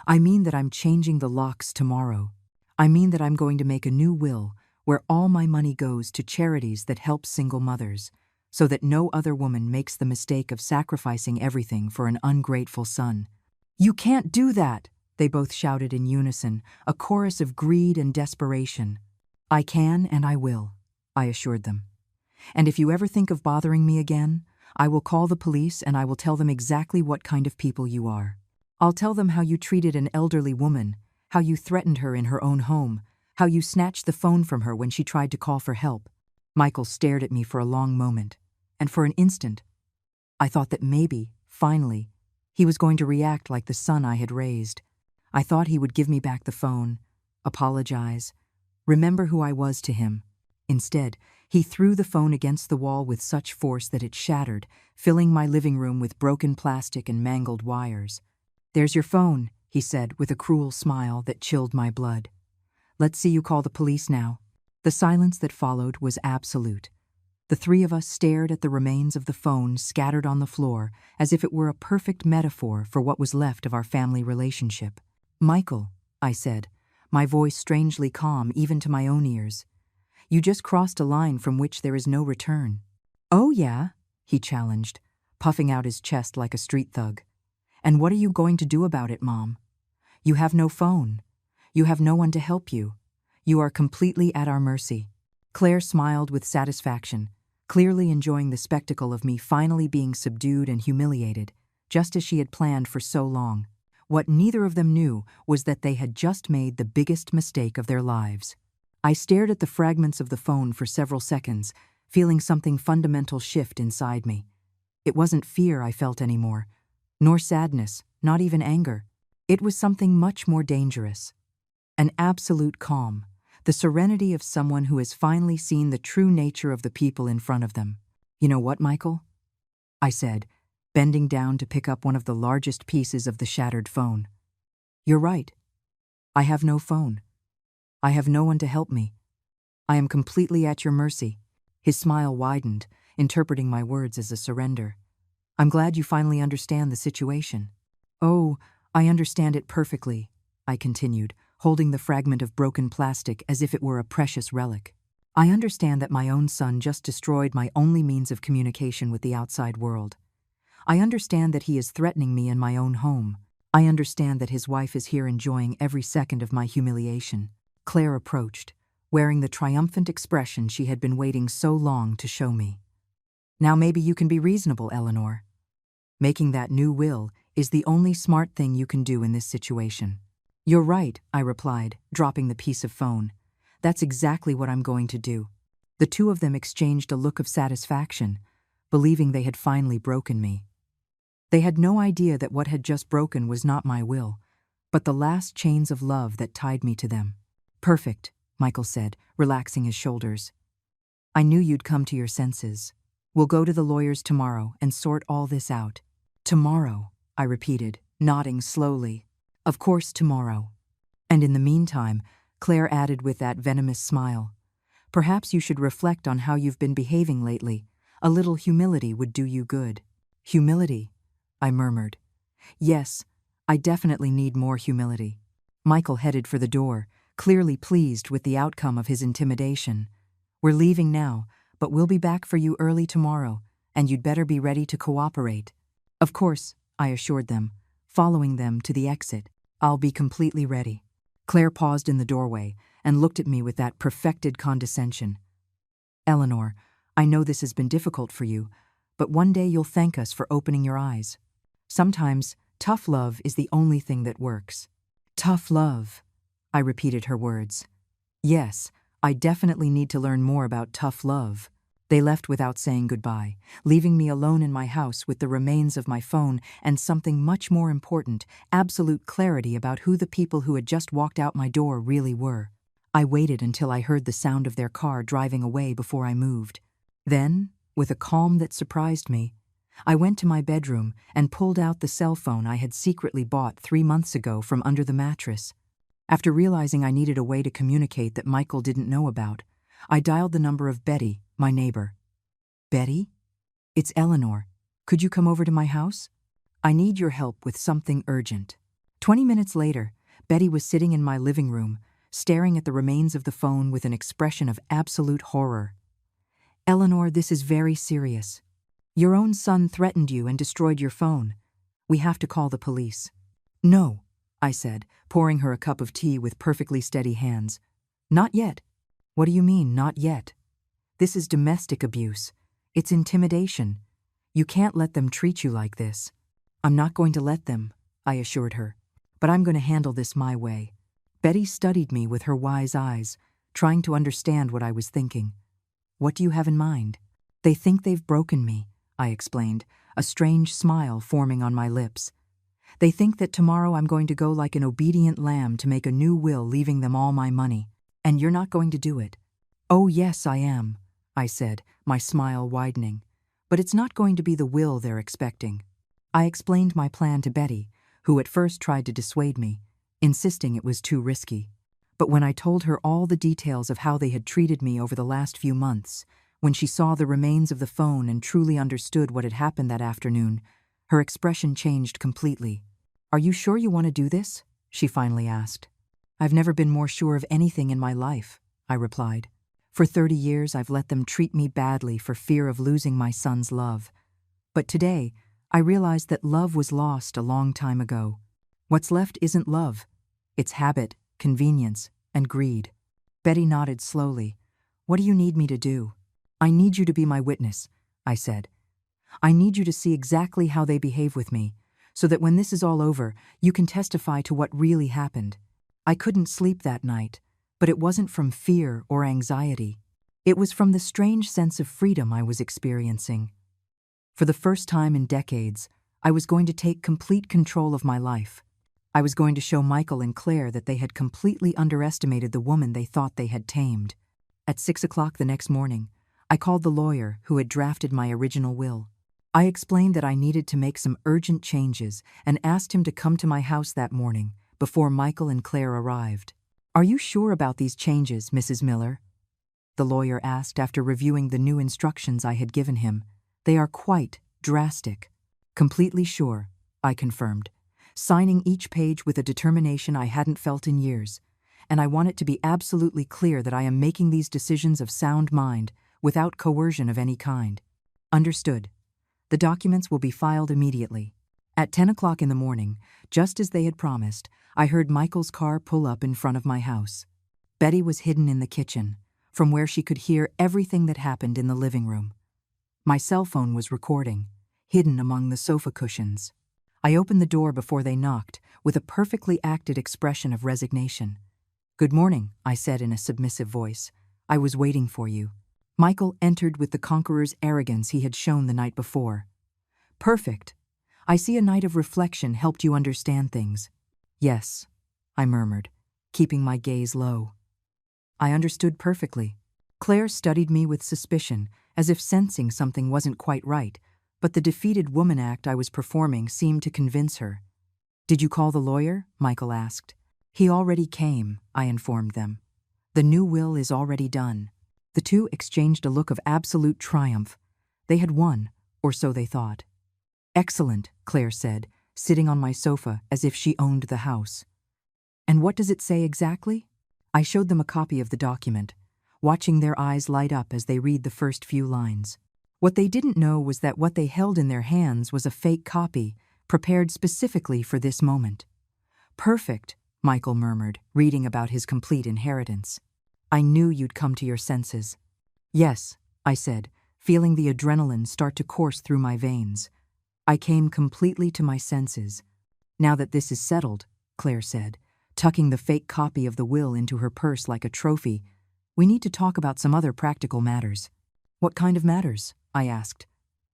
I mean that I'm changing the locks tomorrow. I mean that I'm going to make a new will where all my money goes to charities that help single mothers, so that no other woman makes the mistake of sacrificing everything for an ungrateful son. You can't do that, they both shouted in unison, a chorus of greed and desperation. I can and I will, I assured them. And if you ever think of bothering me again, I will call the police and I will tell them exactly what kind of people you are. I'll tell them how you treated an elderly woman, how you threatened her in her own home, how you snatched the phone from her when she tried to call for help. Michael stared at me for a long moment, and for an instant, I thought that maybe, finally, he was going to react like the son I had raised. I thought he would give me back the phone, apologize, remember who I was to him. Instead, he threw the phone against the wall with such force that it shattered, filling my living room with broken plastic and mangled wires. There's your phone, he said with a cruel smile that chilled my blood. Let's see you call the police now. The silence that followed was absolute. The three of us stared at the remains of the phone scattered on the floor as if it were a perfect metaphor for what was left of our family relationship. Michael, I said, my voice strangely calm even to my own ears. You just crossed a line from which there is no return. Oh yeah, he challenged, puffing out his chest like a street thug. And what are you going to do about it, Mom? You have no phone. You have no one to help you. You are completely at our mercy. Claire smiled with satisfaction, clearly enjoying the spectacle of me finally being subdued and humiliated, just as she had planned for so long. What neither of them knew was that they had just made the biggest mistake of their lives. I stared at the fragments of the phone for several seconds, feeling something fundamental shift inside me. It wasn't fear I felt anymore, nor sadness, not even anger. It was something much more dangerous. An absolute calm, the serenity of someone who has finally seen the true nature of the people in front of them. You know what, Michael? I said, bending down to pick up one of the largest pieces of the shattered phone. You're right. I have no phone. I have no one to help me. I am completely at your mercy. His smile widened, interpreting my words as a surrender. I'm glad you finally understand the situation. Oh, I understand it perfectly, I continued, holding the fragment of broken plastic as if it were a precious relic. I understand that my own son just destroyed my only means of communication with the outside world. I understand that he is threatening me in my own home. I understand that his wife is here enjoying every second of my humiliation. Claire approached, wearing the triumphant expression she had been waiting so long to show me. Now maybe you can be reasonable, Eleanor. Making that new will is the only smart thing you can do in this situation. You're right, I replied, dropping the piece of phone. That's exactly what I'm going to do. The two of them exchanged a look of satisfaction, believing they had finally broken me. They had no idea that what had just broken was not my will, but the last chains of love that tied me to them. Perfect, Michael said, relaxing his shoulders. I knew you'd come to your senses. We'll go to the lawyers tomorrow and sort all this out. Tomorrow, I repeated, nodding slowly. Of course, tomorrow. And in the meantime, Claire added with that venomous smile, perhaps you should reflect on how you've been behaving lately. A little humility would do you good. Humility? I murmured. Yes, I definitely need more humility. Michael headed for the door, clearly pleased with the outcome of his intimidation. We're leaving now, but we'll be back for you early tomorrow, and you'd better be ready to cooperate. Of course, I assured them, following them to the exit. I'll be completely ready. Claire paused in the doorway and looked at me with that perfected condescension. Eleanor, I know this has been difficult for you, but one day you'll thank us for opening your eyes. Sometimes, tough love is the only thing that works. Tough love, I repeated her words. Yes, I definitely need to learn more about tough love. They left without saying goodbye, leaving me alone in my house with the remains of my phone and something much more important, absolute clarity about who the people who had just walked out my door really were. I waited until I heard the sound of their car driving away before I moved. Then, with a calm that surprised me, I went to my bedroom and pulled out the cell phone I had secretly bought 3 months ago from under the mattress. After realizing I needed a way to communicate that Michael didn't know about, I dialed the number of Betty, my neighbor. Betty? It's Eleanor. Could you come over to my house? I need your help with something urgent. 20 minutes later, Betty was sitting in my living room, staring at the remains of the phone with an expression of absolute horror. Eleanor, this is very serious. Your own son threatened you and destroyed your phone. We have to call the police. No, I said, pouring her a cup of tea with perfectly steady hands. Not yet. What do you mean, not yet? This is domestic abuse. It's intimidation. You can't let them treat you like this. I'm not going to let them, I assured her. But I'm going to handle this my way. Betty studied me with her wise eyes, trying to understand what I was thinking. What do you have in mind? They think they've broken me, I explained, a strange smile forming on my lips. They think that tomorrow I'm going to go like an obedient lamb to make a new will leaving them all my money. And you're not going to do it. Oh yes, I am, I said, my smile widening. But it's not going to be the will they're expecting. I explained my plan to Betty, who at first tried to dissuade me, insisting it was too risky. But when I told her all the details of how they had treated me over the last few months, when she saw the remains of the phone and truly understood what had happened that afternoon, her expression changed completely. Are you sure you want to do this? She finally asked. I've never been more sure of anything in my life, I replied. For 30 years I've let them treat me badly for fear of losing my son's love. But today, I realized that love was lost a long time ago. What's left isn't love. It's habit, convenience, and greed. Betty nodded slowly. What do you need me to do? I need you to be my witness, I said. I need you to see exactly how they behave with me, so that when this is all over, you can testify to what really happened. I couldn't sleep that night, but it wasn't from fear or anxiety. It was from the strange sense of freedom I was experiencing. For the first time in decades, I was going to take complete control of my life. I was going to show Michael and Claire that they had completely underestimated the woman they thought they had tamed. At 6 o'clock the next morning, I called the lawyer who had drafted my original will. I explained that I needed to make some urgent changes and asked him to come to my house that morning before Michael and Claire arrived. Are you sure about these changes, Mrs. Miller? The lawyer asked after reviewing the new instructions I had given him. They are quite drastic. Completely sure, I confirmed, signing each page with a determination I hadn't felt in years. And I want it to be absolutely clear that I am making these decisions of sound mind, without coercion of any kind. Understood. The documents will be filed immediately. At 10 o'clock in the morning, just as they had promised, I heard Michael's car pull up in front of my house. Betty was hidden in the kitchen, from where she could hear everything that happened in the living room. My cell phone was recording, hidden among the sofa cushions. I opened the door before they knocked, with a perfectly acted expression of resignation. Good morning, I said in a submissive voice. I was waiting for you. Michael entered with the conqueror's arrogance he had shown the night before. Perfect. I see a night of reflection helped you understand things. Yes, I murmured, keeping my gaze low. I understood perfectly. Claire studied me with suspicion, as if sensing something wasn't quite right, But the defeated woman act I was performing seemed to convince her. "Did you call the lawyer?" Michael asked. "He already came," I informed them. "The new will is already done." The two exchanged a look of absolute triumph. They had won, or so they thought. "Excellent," Claire said, sitting on my sofa as if she owned the house. "And what does it say exactly?" I showed them a copy of the document, watching their eyes light up as they read the first few lines. What they didn't know was that what they held in their hands was a fake copy, prepared specifically for this moment. "Perfect," Michael murmured, reading about his complete inheritance. "I knew you'd come to your senses." "Yes," I said, feeling the adrenaline start to course through my veins. "I came completely to my senses." "Now that this is settled," Claire said, tucking the fake copy of the will into her purse like a trophy, "we need to talk about some other practical matters." "What kind of matters?" I asked,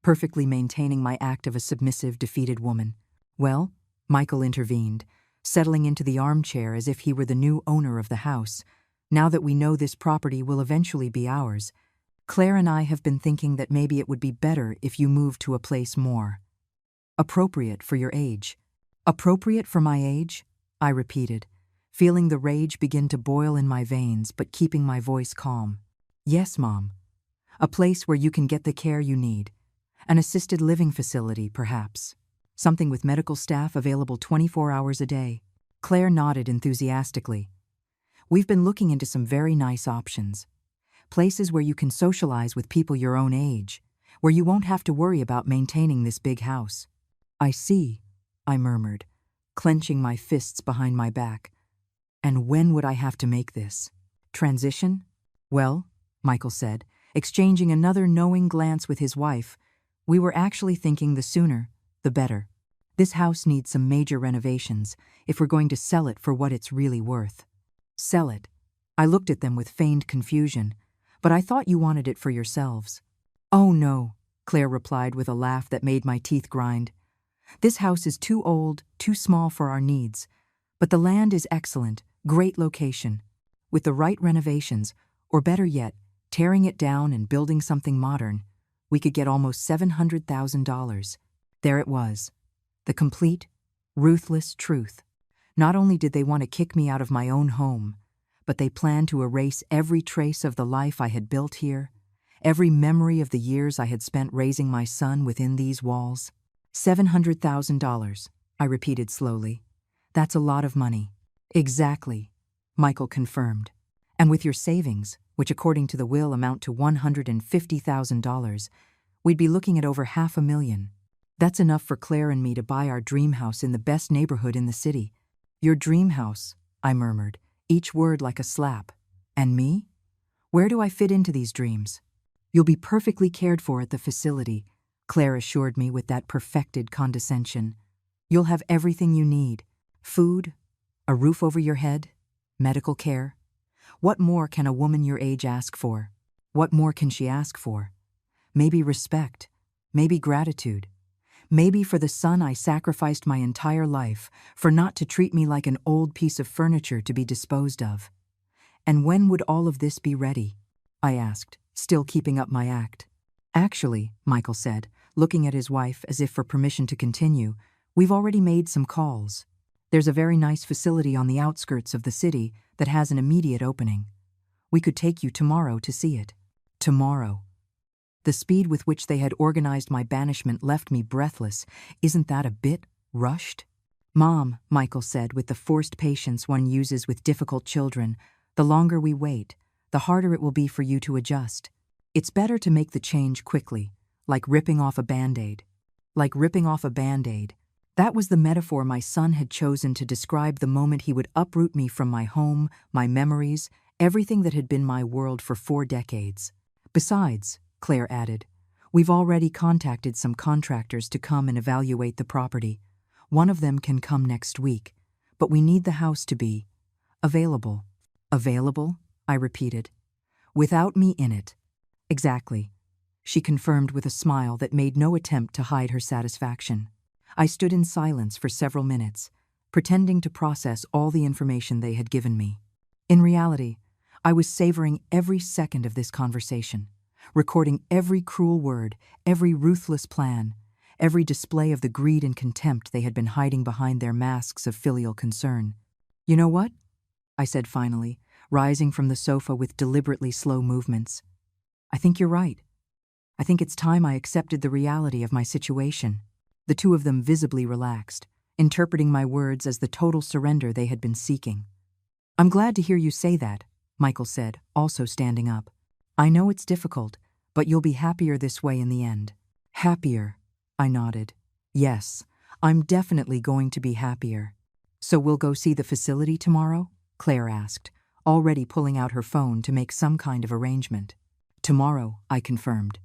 perfectly maintaining my act of a submissive, defeated woman. "Well," Michael intervened, settling into the armchair as if he were the new owner of the house, "now that we know this property will eventually be ours, Claire and I have been thinking that maybe it would be better if you moved to a place more appropriate for your age." "Appropriate for my age?" I repeated, feeling the rage begin to boil in my veins but keeping my voice calm. "Yes, Mom. A place where you can get the care you need. An assisted living facility, perhaps. Something with medical staff available 24 hours a day." Claire nodded enthusiastically. "We've been looking into some very nice options. Places where you can socialize with people your own age, where you won't have to worry about maintaining this big house." "I see," I murmured, clenching my fists behind my back. "And when would I have to make this transition?" "Well," Michael said, exchanging another knowing glance with his wife, "we were actually thinking the sooner, the better. This house needs some major renovations if we're going to sell it for what it's really worth." "Sell it?" I looked at them with feigned confusion. "But I thought you wanted it for yourselves." "Oh no," Claire replied with a laugh that made my teeth grind. "This house is too old, too small for our needs. But the land is excellent, great location. With the right renovations, or better yet, tearing it down and building something modern, we could get almost $700,000. There it was. The complete, ruthless truth. Not only did they want to kick me out of my own home, but they planned to erase every trace of the life I had built here, every memory of the years I had spent raising my son within these walls. $700,000, I repeated slowly. "That's a lot of money." "Exactly," Michael confirmed. "And with your savings, which according to the will amount to $150,000, we'd be looking at over $500,000. That's enough for Claire and me to buy our dream house in the best neighborhood in the city." "Your dream house," I murmured, each word like a slap. "And me? Where do I fit into these dreams?" "You'll be perfectly cared for at the facility," Claire assured me with that perfected condescension. "You'll have everything you need. Food, a roof over your head, medical care. What more can a woman your age ask for? What more can she ask for? Maybe respect, maybe gratitude. Maybe for the son I sacrificed my entire life, for not to treat me like an old piece of furniture to be disposed of." "And when would all of this be ready?" I asked, still keeping up my act. "Actually," Michael said, looking at his wife as if for permission to continue, "we've already made some calls. There's a very nice facility on the outskirts of the city that has an immediate opening. We could take you tomorrow to see it." Tomorrow. The speed with which they had organized my banishment left me breathless. "Isn't that a bit rushed?" "Mom," Michael said with the forced patience one uses with difficult children, "the longer we wait, the harder it will be for you to adjust. It's better to make the change quickly, like ripping off a Band-Aid." Like ripping off a Band-Aid. That was the metaphor my son had chosen to describe the moment he would uproot me from my home, my memories, everything that had been my world for 4 decades. "Besides," Claire added, "we've already contacted some contractors to come and evaluate the property. One of them can come next week, but we need the house to be available." "Available?" I repeated. "Without me in it." "Exactly," she confirmed with a smile that made no attempt to hide her satisfaction. I stood in silence for several minutes, pretending to process all the information they had given me. In reality, I was savoring every second of this conversation, recording every cruel word, every ruthless plan, every display of the greed and contempt they had been hiding behind their masks of filial concern. "You know what?" I said finally, rising from the sofa with deliberately slow movements. "I think you're right. I think it's time I accepted the reality of my situation." The two of them visibly relaxed, interpreting my words as the total surrender they had been seeking. "I'm glad to hear you say that," Michael said, also standing up. "I know it's difficult, but you'll be happier this way in the end." "Happier," I nodded. "Yes, I'm definitely going to be happier." "So we'll go see the facility tomorrow?" Claire asked, already pulling out her phone to make some kind of arrangement. "Tomorrow," I confirmed.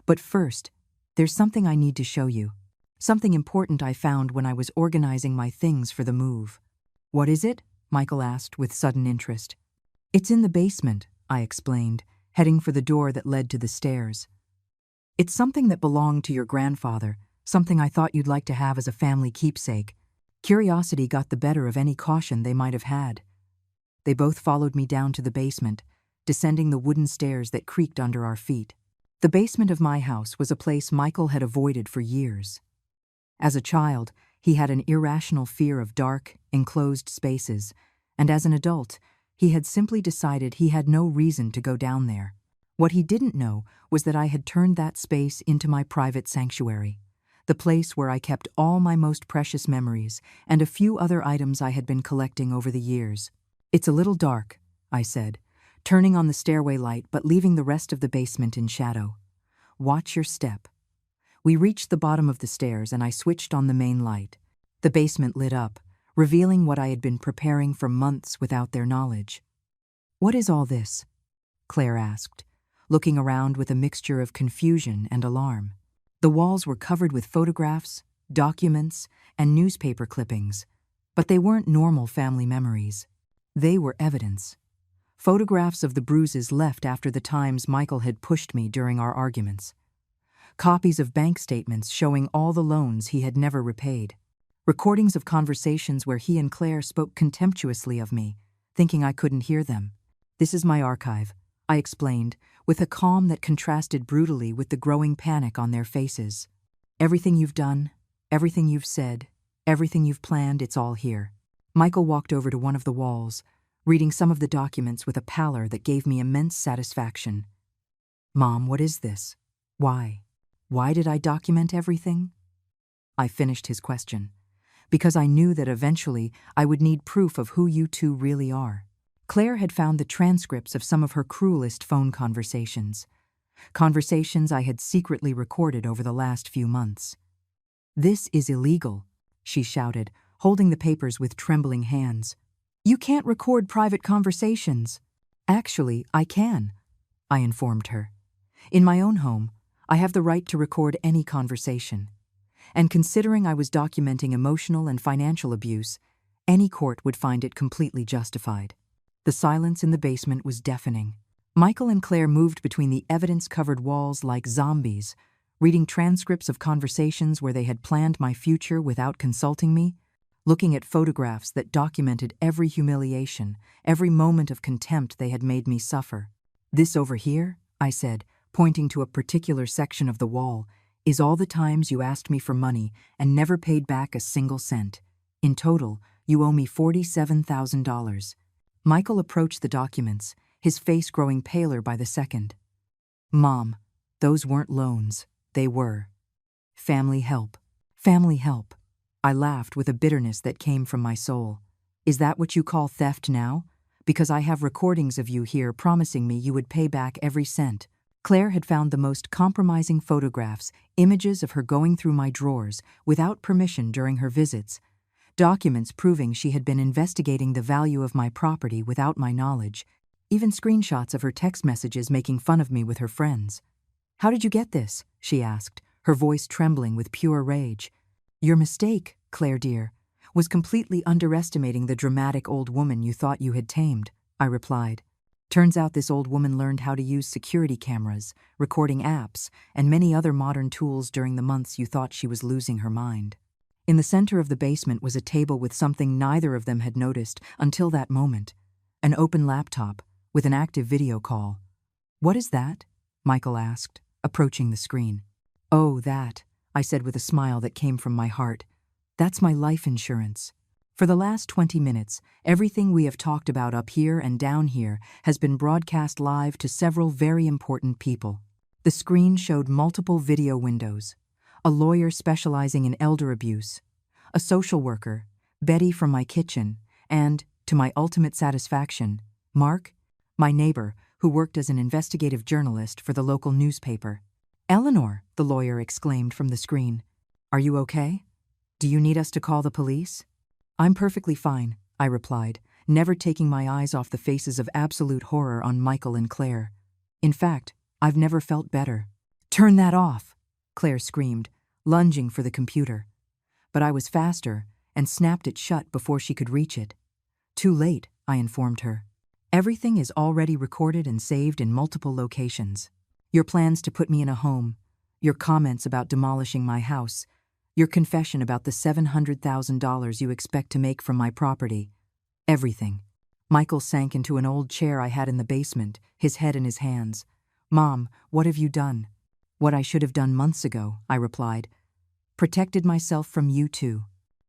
"But first, there's something I need to show you. Something important I found when I was organizing my things for the move." "What is it?" Michael asked with sudden interest. "It's in the basement," I explained, heading for the door that led to the stairs. "It's something that belonged to your grandfather, something I thought you'd like to have as a family keepsake." Curiosity got the better of any caution they might have had. They both followed me down to the basement, descending the wooden stairs that creaked under our feet. The basement of my house was a place Michael had avoided for years. As a child, he had an irrational fear of dark, enclosed spaces, and as an adult, he had simply decided he had no reason to go down there. What he didn't know was that I had turned that space into my private sanctuary, the place where I kept all my most precious memories and a few other items I had been collecting over the years. "It's a little dark," I said, turning on the stairway light but leaving the rest of the basement in shadow. "Watch your step." We reached the bottom of the stairs and I switched on the main light. The basement lit up, revealing what I had been preparing for months without their knowledge. "What is all this?" Claire asked, looking around with a mixture of confusion and alarm. The walls were covered with photographs, documents, and newspaper clippings, but they weren't normal family memories. They were evidence. Photographs of the bruises left after the times Michael had pushed me during our arguments. Copies of bank statements showing all the loans he had never repaid. Recordings of conversations where he and Claire spoke contemptuously of me, thinking I couldn't hear them. "This is my archive," I explained, with a calm that contrasted brutally with the growing panic on their faces. "Everything you've done, everything you've said, everything you've planned, it's all here." Michael walked over to one of the walls, reading some of the documents with a pallor that gave me immense satisfaction. "Mom, what is this? Why? Why did I document everything?" I finished his question. "Because I knew that eventually I would need proof of who you two really are." Claire had found the transcripts of some of her cruelest phone conversations. Conversations I had secretly recorded over the last few months. "This is illegal," she shouted, holding the papers with trembling hands. "You can't record private conversations." "Actually, I can," I informed her. "In my own home, I have the right to record any conversation. And considering I was documenting emotional and financial abuse, any court would find it completely justified." The silence in the basement was deafening. Michael and Claire moved between the evidence-covered walls like zombies, reading transcripts of conversations where they had planned my future without consulting me, looking at photographs that documented every humiliation, every moment of contempt they had made me suffer. "This over here," I said, pointing to a particular section of the wall, "is all the times you asked me for money and never paid back a single cent. In total, you owe me $47,000. Michael approached the documents, his face growing paler by the second. "Mom, those weren't loans. They were family help." "Family help." I laughed with a bitterness that came from my soul. "Is that what you call theft now? Because I have recordings of you here promising me you would pay back every cent." Claire had found the most compromising photographs, images of her going through my drawers without permission during her visits, documents proving she had been investigating the value of my property without my knowledge, even screenshots of her text messages making fun of me with her friends. "How did you get this?" she asked, her voice trembling with pure rage. "Your mistake, Claire dear, was completely underestimating the dramatic old woman you thought you had tamed," I replied. "Turns out this old woman learned how to use security cameras, recording apps, and many other modern tools during the months you thought she was losing her mind." In the center of the basement was a table with something neither of them had noticed until that moment, an open laptop with an active video call. "What is that?" Michael asked, approaching the screen. Oh, that, I said with a smile that came from my heart. That's my life insurance. For the last 20 minutes, everything we have talked about up here and down here has been broadcast live to several very important people. The screen showed multiple video windows, a lawyer specializing in elder abuse, a social worker, Betty from my kitchen, and, to my ultimate satisfaction, Mark, my neighbor, who worked as an investigative journalist for the local newspaper. Eleanor, the lawyer exclaimed from the screen. Are you okay? Do you need us to call the police? I'm perfectly fine, I replied, never taking my eyes off the faces of absolute horror on Michael and Claire. In fact, I've never felt better. Turn that off, Claire screamed, lunging for the computer. But I was faster and snapped it shut before she could reach it. Too late, I informed her. Everything is already recorded and saved in multiple locations. Your plans to put me in a home, your comments about demolishing my house, your confession about the $700,000 you expect to make from my property. Everything. Michael sank into an old chair I had in the basement, his head in his hands. Mom, what have you done? What I should have done months ago, I replied. Protected myself from you too.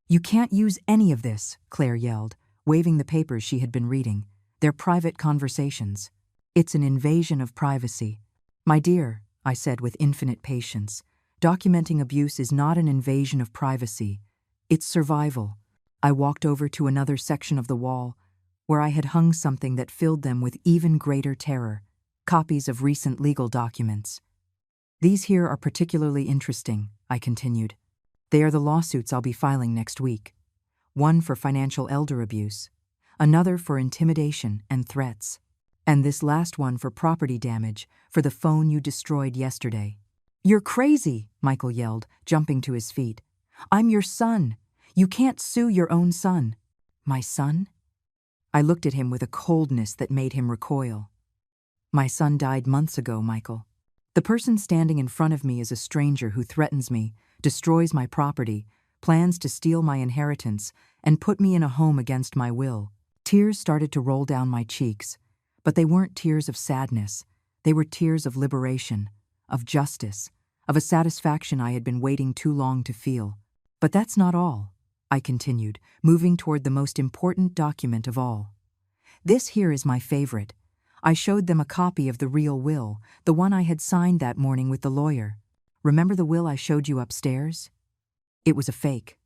You can't use any of this, Claire yelled, waving the papers she had been reading. They're private conversations. It's an invasion of privacy. My dear, I said with infinite patience, documenting abuse is not an invasion of privacy. It's survival. I walked over to another section of the wall, where I had hung something that filled them with even greater terror, copies of recent legal documents. These here are particularly interesting, I continued. They are the lawsuits I'll be filing next week. One for financial elder abuse, another for intimidation and threats, and this last one for property damage for the phone you destroyed yesterday. You're crazy, Michael yelled, jumping to his feet. I'm your son. You can't sue your own son. My son? I looked at him with a coldness that made him recoil. My son died months ago, Michael. The person standing in front of me is a stranger who threatens me, destroys my property, plans to steal my inheritance, and put me in a home against my will. Tears started to roll down my cheeks, but they weren't tears of sadness. They were tears of liberation, of justice, of a satisfaction I had been waiting too long to feel. But that's not all, I continued, moving toward the most important document of all. This here is my favorite. I showed them a copy of the real will, the one I had signed that morning with the lawyer. Remember the will I showed you upstairs? It was a fake.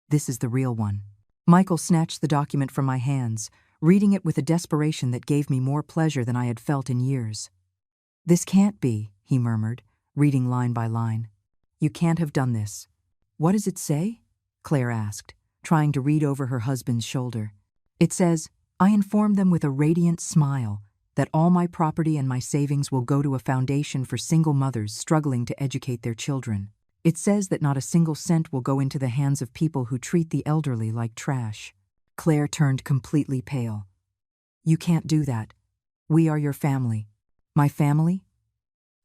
This is the real one. Michael snatched the document from my hands, reading it with a desperation that gave me more pleasure than I had felt in years. This can't be, he murmured, reading line by line. You can't have done this. What does it say? Claire asked, trying to read over her husband's shoulder. It says, I inform them with a radiant smile that all my property and my savings will go to a foundation for single mothers struggling to educate their children. It says that not a single cent will go into the hands of people who treat the elderly like trash. Claire turned completely pale. You can't do that. We are your family. My family?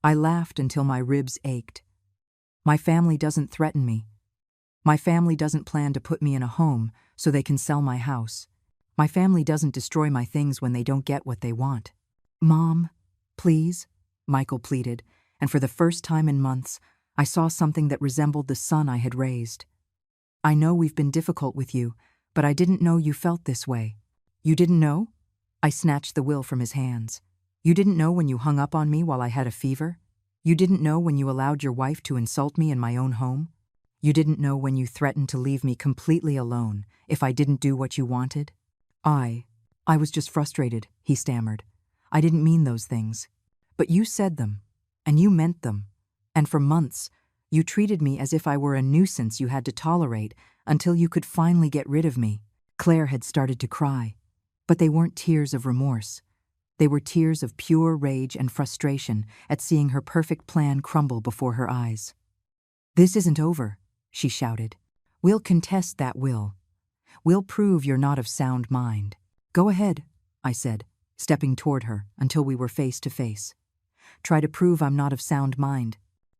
I laughed until my ribs ached. My family doesn't threaten me. My family doesn't plan to put me in a home so they can sell my house. My family doesn't destroy my things when they don't get what they want. Mom, please, Michael pleaded, and for the first time in months, I saw something that resembled the son I had raised. I know we've been difficult with you, but I didn't know you felt this way. You didn't know? I snatched the will from his hands. You didn't know when you hung up on me while I had a fever? You didn't know when you allowed your wife to insult me in my own home? You didn't know when you threatened to leave me completely alone if I didn't do what you wanted? I was just frustrated, he stammered. I didn't mean those things. But you said them, and you meant them. And for months, you treated me as if I were a nuisance you had to tolerate until you could finally get rid of me. Claire had started to cry, but they weren't tears of remorse. They were tears of pure rage and frustration at seeing her perfect plan crumble before her eyes. This isn't over, she shouted. We'll contest that will. We'll prove you're not of sound mind. Go ahead, I said, stepping toward her until we were face to face. Try to prove I'm not of sound mind.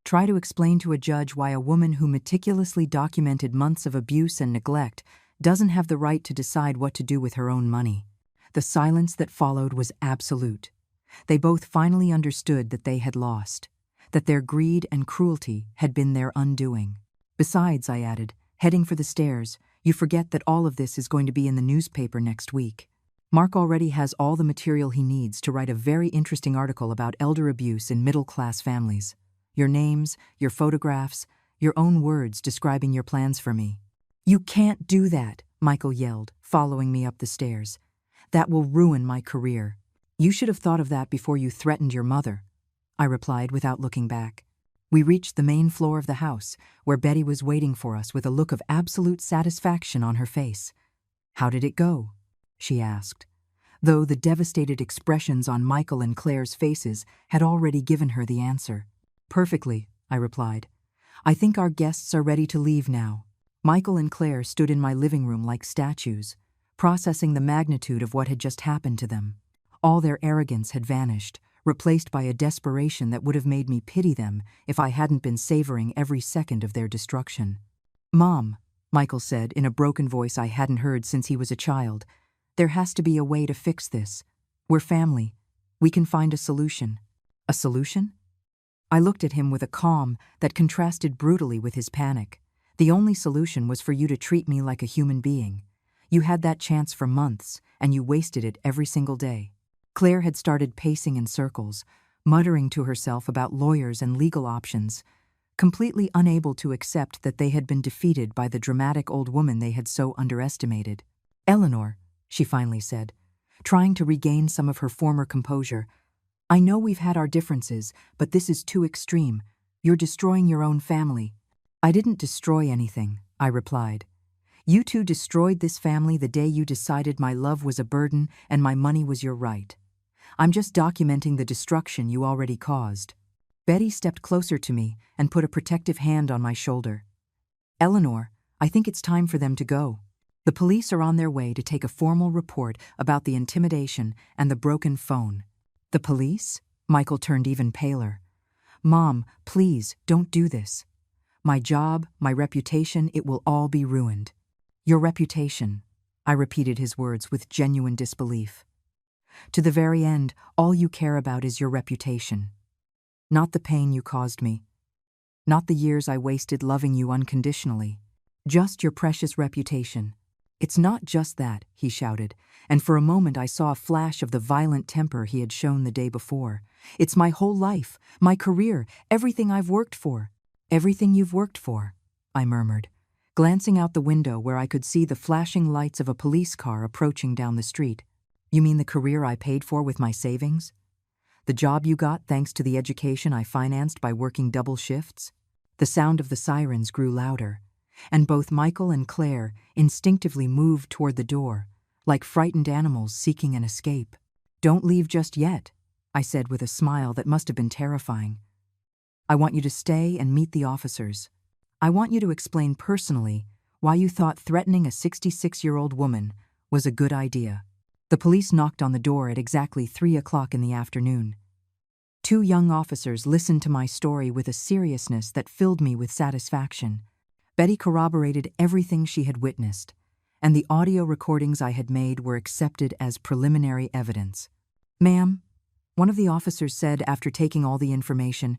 Try to explain to a judge why a woman who meticulously documented months of abuse and neglect doesn't have the right to decide what to do with her own money. The silence that followed was absolute. They both finally understood that they had lost, that their greed and cruelty had been their undoing. Besides, I added, heading for the stairs, you forget that all of this is going to be in the newspaper next week. Mark already has all the material he needs to write a very interesting article about elder abuse in middle-class families. Your names, your photographs, your own words describing your plans for me. You can't do that, Michael yelled, following me up the stairs. That will ruin my career. You should have thought of that before you threatened your mother, I replied without looking back. We reached the main floor of the house, where Betty was waiting for us with a look of absolute satisfaction on her face. How did it go? She asked, though the devastated expressions on Michael and Claire's faces had already given her the answer. Perfectly, I replied. I think our guests are ready to leave now. Michael and Claire stood in my living room like statues, processing the magnitude of what had just happened to them. All their arrogance had vanished, replaced by a desperation that would have made me pity them if I hadn't been savoring every second of their destruction. Mom, Michael said in a broken voice I hadn't heard since he was a child, there has to be a way to fix this. We're family. We can find a solution. A solution? I looked at him with a calm that contrasted brutally with his panic. The only solution was for you to treat me like a human being. You had that chance for months, and you wasted it every single day. Claire had started pacing in circles, muttering to herself about lawyers and legal options, completely unable to accept that they had been defeated by the dramatic old woman they had so underestimated. Eleanor, she finally said, trying to regain some of her former composure, I know we've had our differences, but this is too extreme. You're destroying your own family. I didn't destroy anything, I replied. You two destroyed this family the day you decided my love was a burden and my money was your right. I'm just documenting the destruction you already caused. Betty stepped closer to me and put a protective hand on my shoulder. Eleanor, I think it's time for them to go. The police are on their way to take a formal report about the intimidation and the broken phone. The police? Michael turned even paler. Mom, please, don't do this. My job, my reputation, it will all be ruined. Your reputation, I repeated his words with genuine disbelief. To the very end, all you care about is your reputation. Not the pain you caused me. Not the years I wasted loving you unconditionally. Just your precious reputation. It's not just that, he shouted, and for a moment I saw a flash of the violent temper he had shown the day before. It's my whole life, my career, everything I've worked for. Everything you've worked for, I murmured, glancing out the window where I could see the flashing lights of a police car approaching down the street. You mean the career I paid for with my savings? The job you got thanks to the education I financed by working double shifts? The sound of the sirens grew louder, and both Michael and Claire instinctively moved toward the door, like frightened animals seeking an escape. Don't leave just yet, I said with a smile that must have been terrifying. I want you to stay and meet the officers. I want you to explain personally why you thought threatening a 66-year-old woman was a good idea. The police knocked on the door at exactly 3 o'clock in the afternoon. 2 young officers listened to my story with a seriousness that filled me with satisfaction. Betty corroborated everything she had witnessed, and the audio recordings I had made were accepted as preliminary evidence. Ma'am, one of the officers said after taking all the information,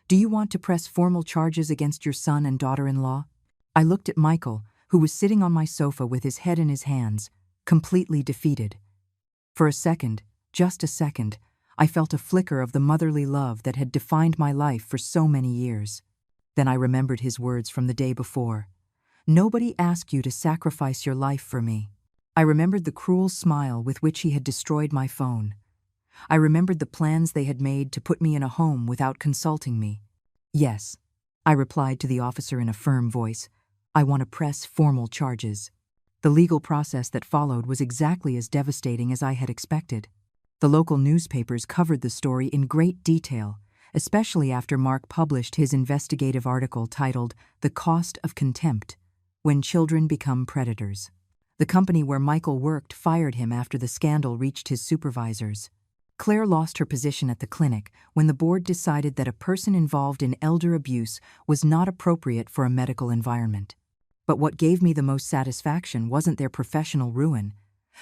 do you want to press formal charges against your son and daughter-in-law? I looked at Michael, who was sitting on my sofa with his head in his hands, completely defeated. For a second, just a second, I felt a flicker of the motherly love that had defined my life for so many years. Then I remembered his words from the day before. Nobody asked you to sacrifice your life for me. I remembered the cruel smile with which he had destroyed my phone. I remembered the plans they had made to put me in a home without consulting me. Yes, I replied to the officer in a firm voice. I want to press formal charges. The legal process that followed was exactly as devastating as I had expected. The local newspapers covered the story in great detail, especially after Mark published his investigative article titled The Cost of Contempt, When Children Become Predators. The company where Michael worked fired him after the scandal reached his supervisors. Claire lost her position at the clinic when the board decided that a person involved in elder abuse was not appropriate for a medical environment. But what gave me the most satisfaction wasn't their professional ruin,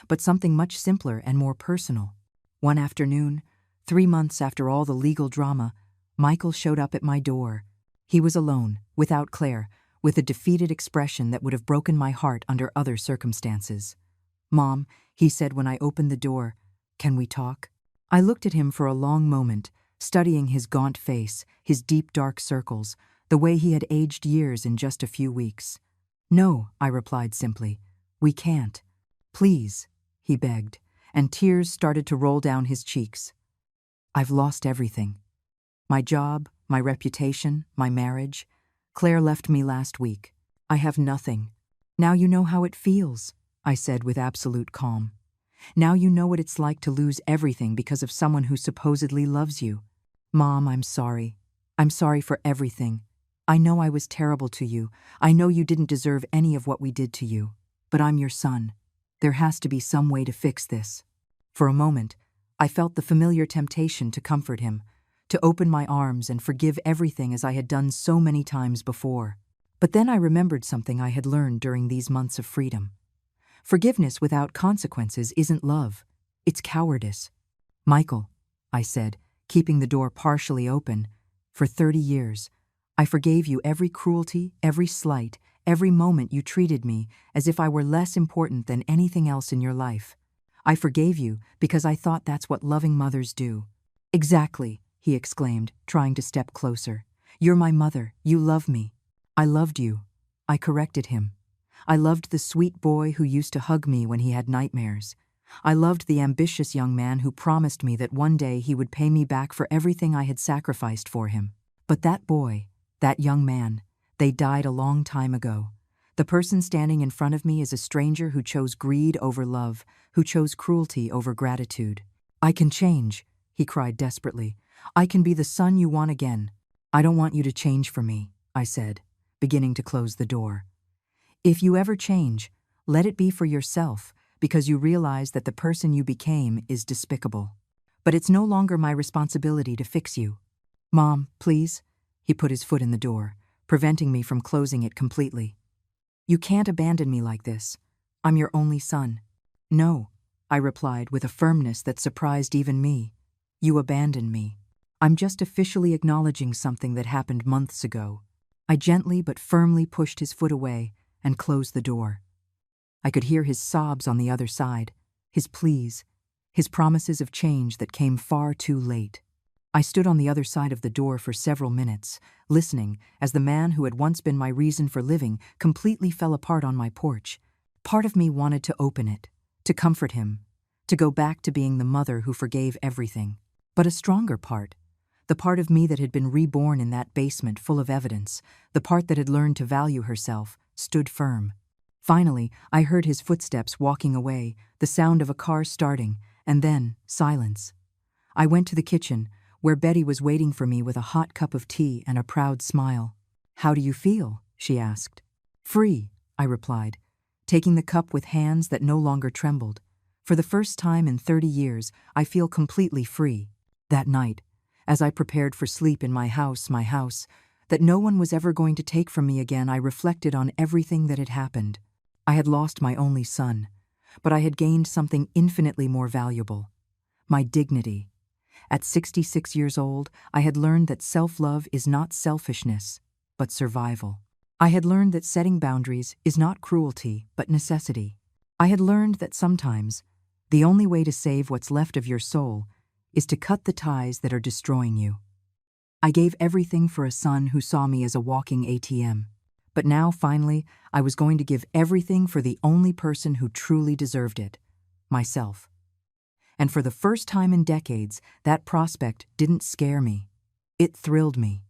but something much simpler and more personal. One afternoon, 3 months after all the legal drama, Michael showed up at my door. He was alone, without Claire, with a defeated expression that would have broken my heart under other circumstances. "Mom," he said when I opened the door, "can we talk?" I looked at him for a long moment, studying his gaunt face, his deep dark circles, the way he had aged years in just a few weeks. "No," I replied simply. "We can't." "Please," he begged, and tears started to roll down his cheeks. "I've lost everything. My job, my reputation, my marriage. Claire left me last week. I have nothing. Now you know how it feels," I said with absolute calm. "Now you know what it's like to lose everything because of someone who supposedly loves you. Mom, I'm sorry. I'm sorry for everything. I know I was terrible to you. I know you didn't deserve any of what we did to you. But I'm your son. There has to be some way to fix this." For a moment, I felt the familiar temptation to comfort him, to open my arms and forgive everything as I had done so many times before. But then I remembered something I had learned during these months of freedom. Forgiveness without consequences isn't love. It's cowardice. "Michael," I said, keeping the door partially open, "for 30 years, I forgave you every cruelty, every slight, every moment you treated me as if I were less important than anything else in your life. I forgave you because I thought that's what loving mothers do." "Exactly," he exclaimed, trying to step closer. "You're my mother. You love me." "I loved you." I corrected him. I loved the sweet boy who used to hug me when he had nightmares. I loved the ambitious young man who promised me that one day he would pay me back for everything I had sacrificed for him. But that boy, that young man, they died a long time ago. The person standing in front of me is a stranger who chose greed over love, who chose cruelty over gratitude. "I can change," he cried desperately. "I can be the son you want again." "I don't want you to change for me," I said, beginning to close the door. "If you ever change, let it be for yourself, because you realize that the person you became is despicable. But it's no longer my responsibility to fix you." "Mom, please." He put his foot in the door, preventing me from closing it completely. "You can't abandon me like this. I'm your only son." "No," I replied with a firmness that surprised even me. "You abandoned me. I'm just officially acknowledging something that happened months ago." I gently but firmly pushed his foot away and closed the door. I could hear his sobs on the other side, his pleas, his promises of change that came far too late. I stood on the other side of the door for several minutes, listening as the man who had once been my reason for living completely fell apart on my porch. Part of me wanted to open it, to comfort him, to go back to being the mother who forgave everything. But a stronger part, the part of me that had been reborn in that basement full of evidence, the part that had learned to value herself, stood firm. Finally, I heard his footsteps walking away, the sound of a car starting, and then silence. I went to the kitchen, where Betty was waiting for me with a hot cup of tea and a proud smile. "How do you feel?" she asked. "Free," I replied, taking the cup with hands that no longer trembled. For the first time in 30 years, I feel completely free. That night, as I prepared for sleep in my house, that no one was ever going to take from me again, I reflected on everything that had happened. I had lost my only son, but I had gained something infinitely more valuable: my dignity. At 66 years old, I had learned that self-love is not selfishness, but survival. I had learned that setting boundaries is not cruelty, but necessity. I had learned that sometimes the only way to save what's left of your soul is to cut the ties that are destroying you. I gave everything for a son who saw me as a walking ATM. But now, finally, I was going to give everything for the only person who truly deserved it: myself. And for the first time in decades, that prospect didn't scare me. It thrilled me.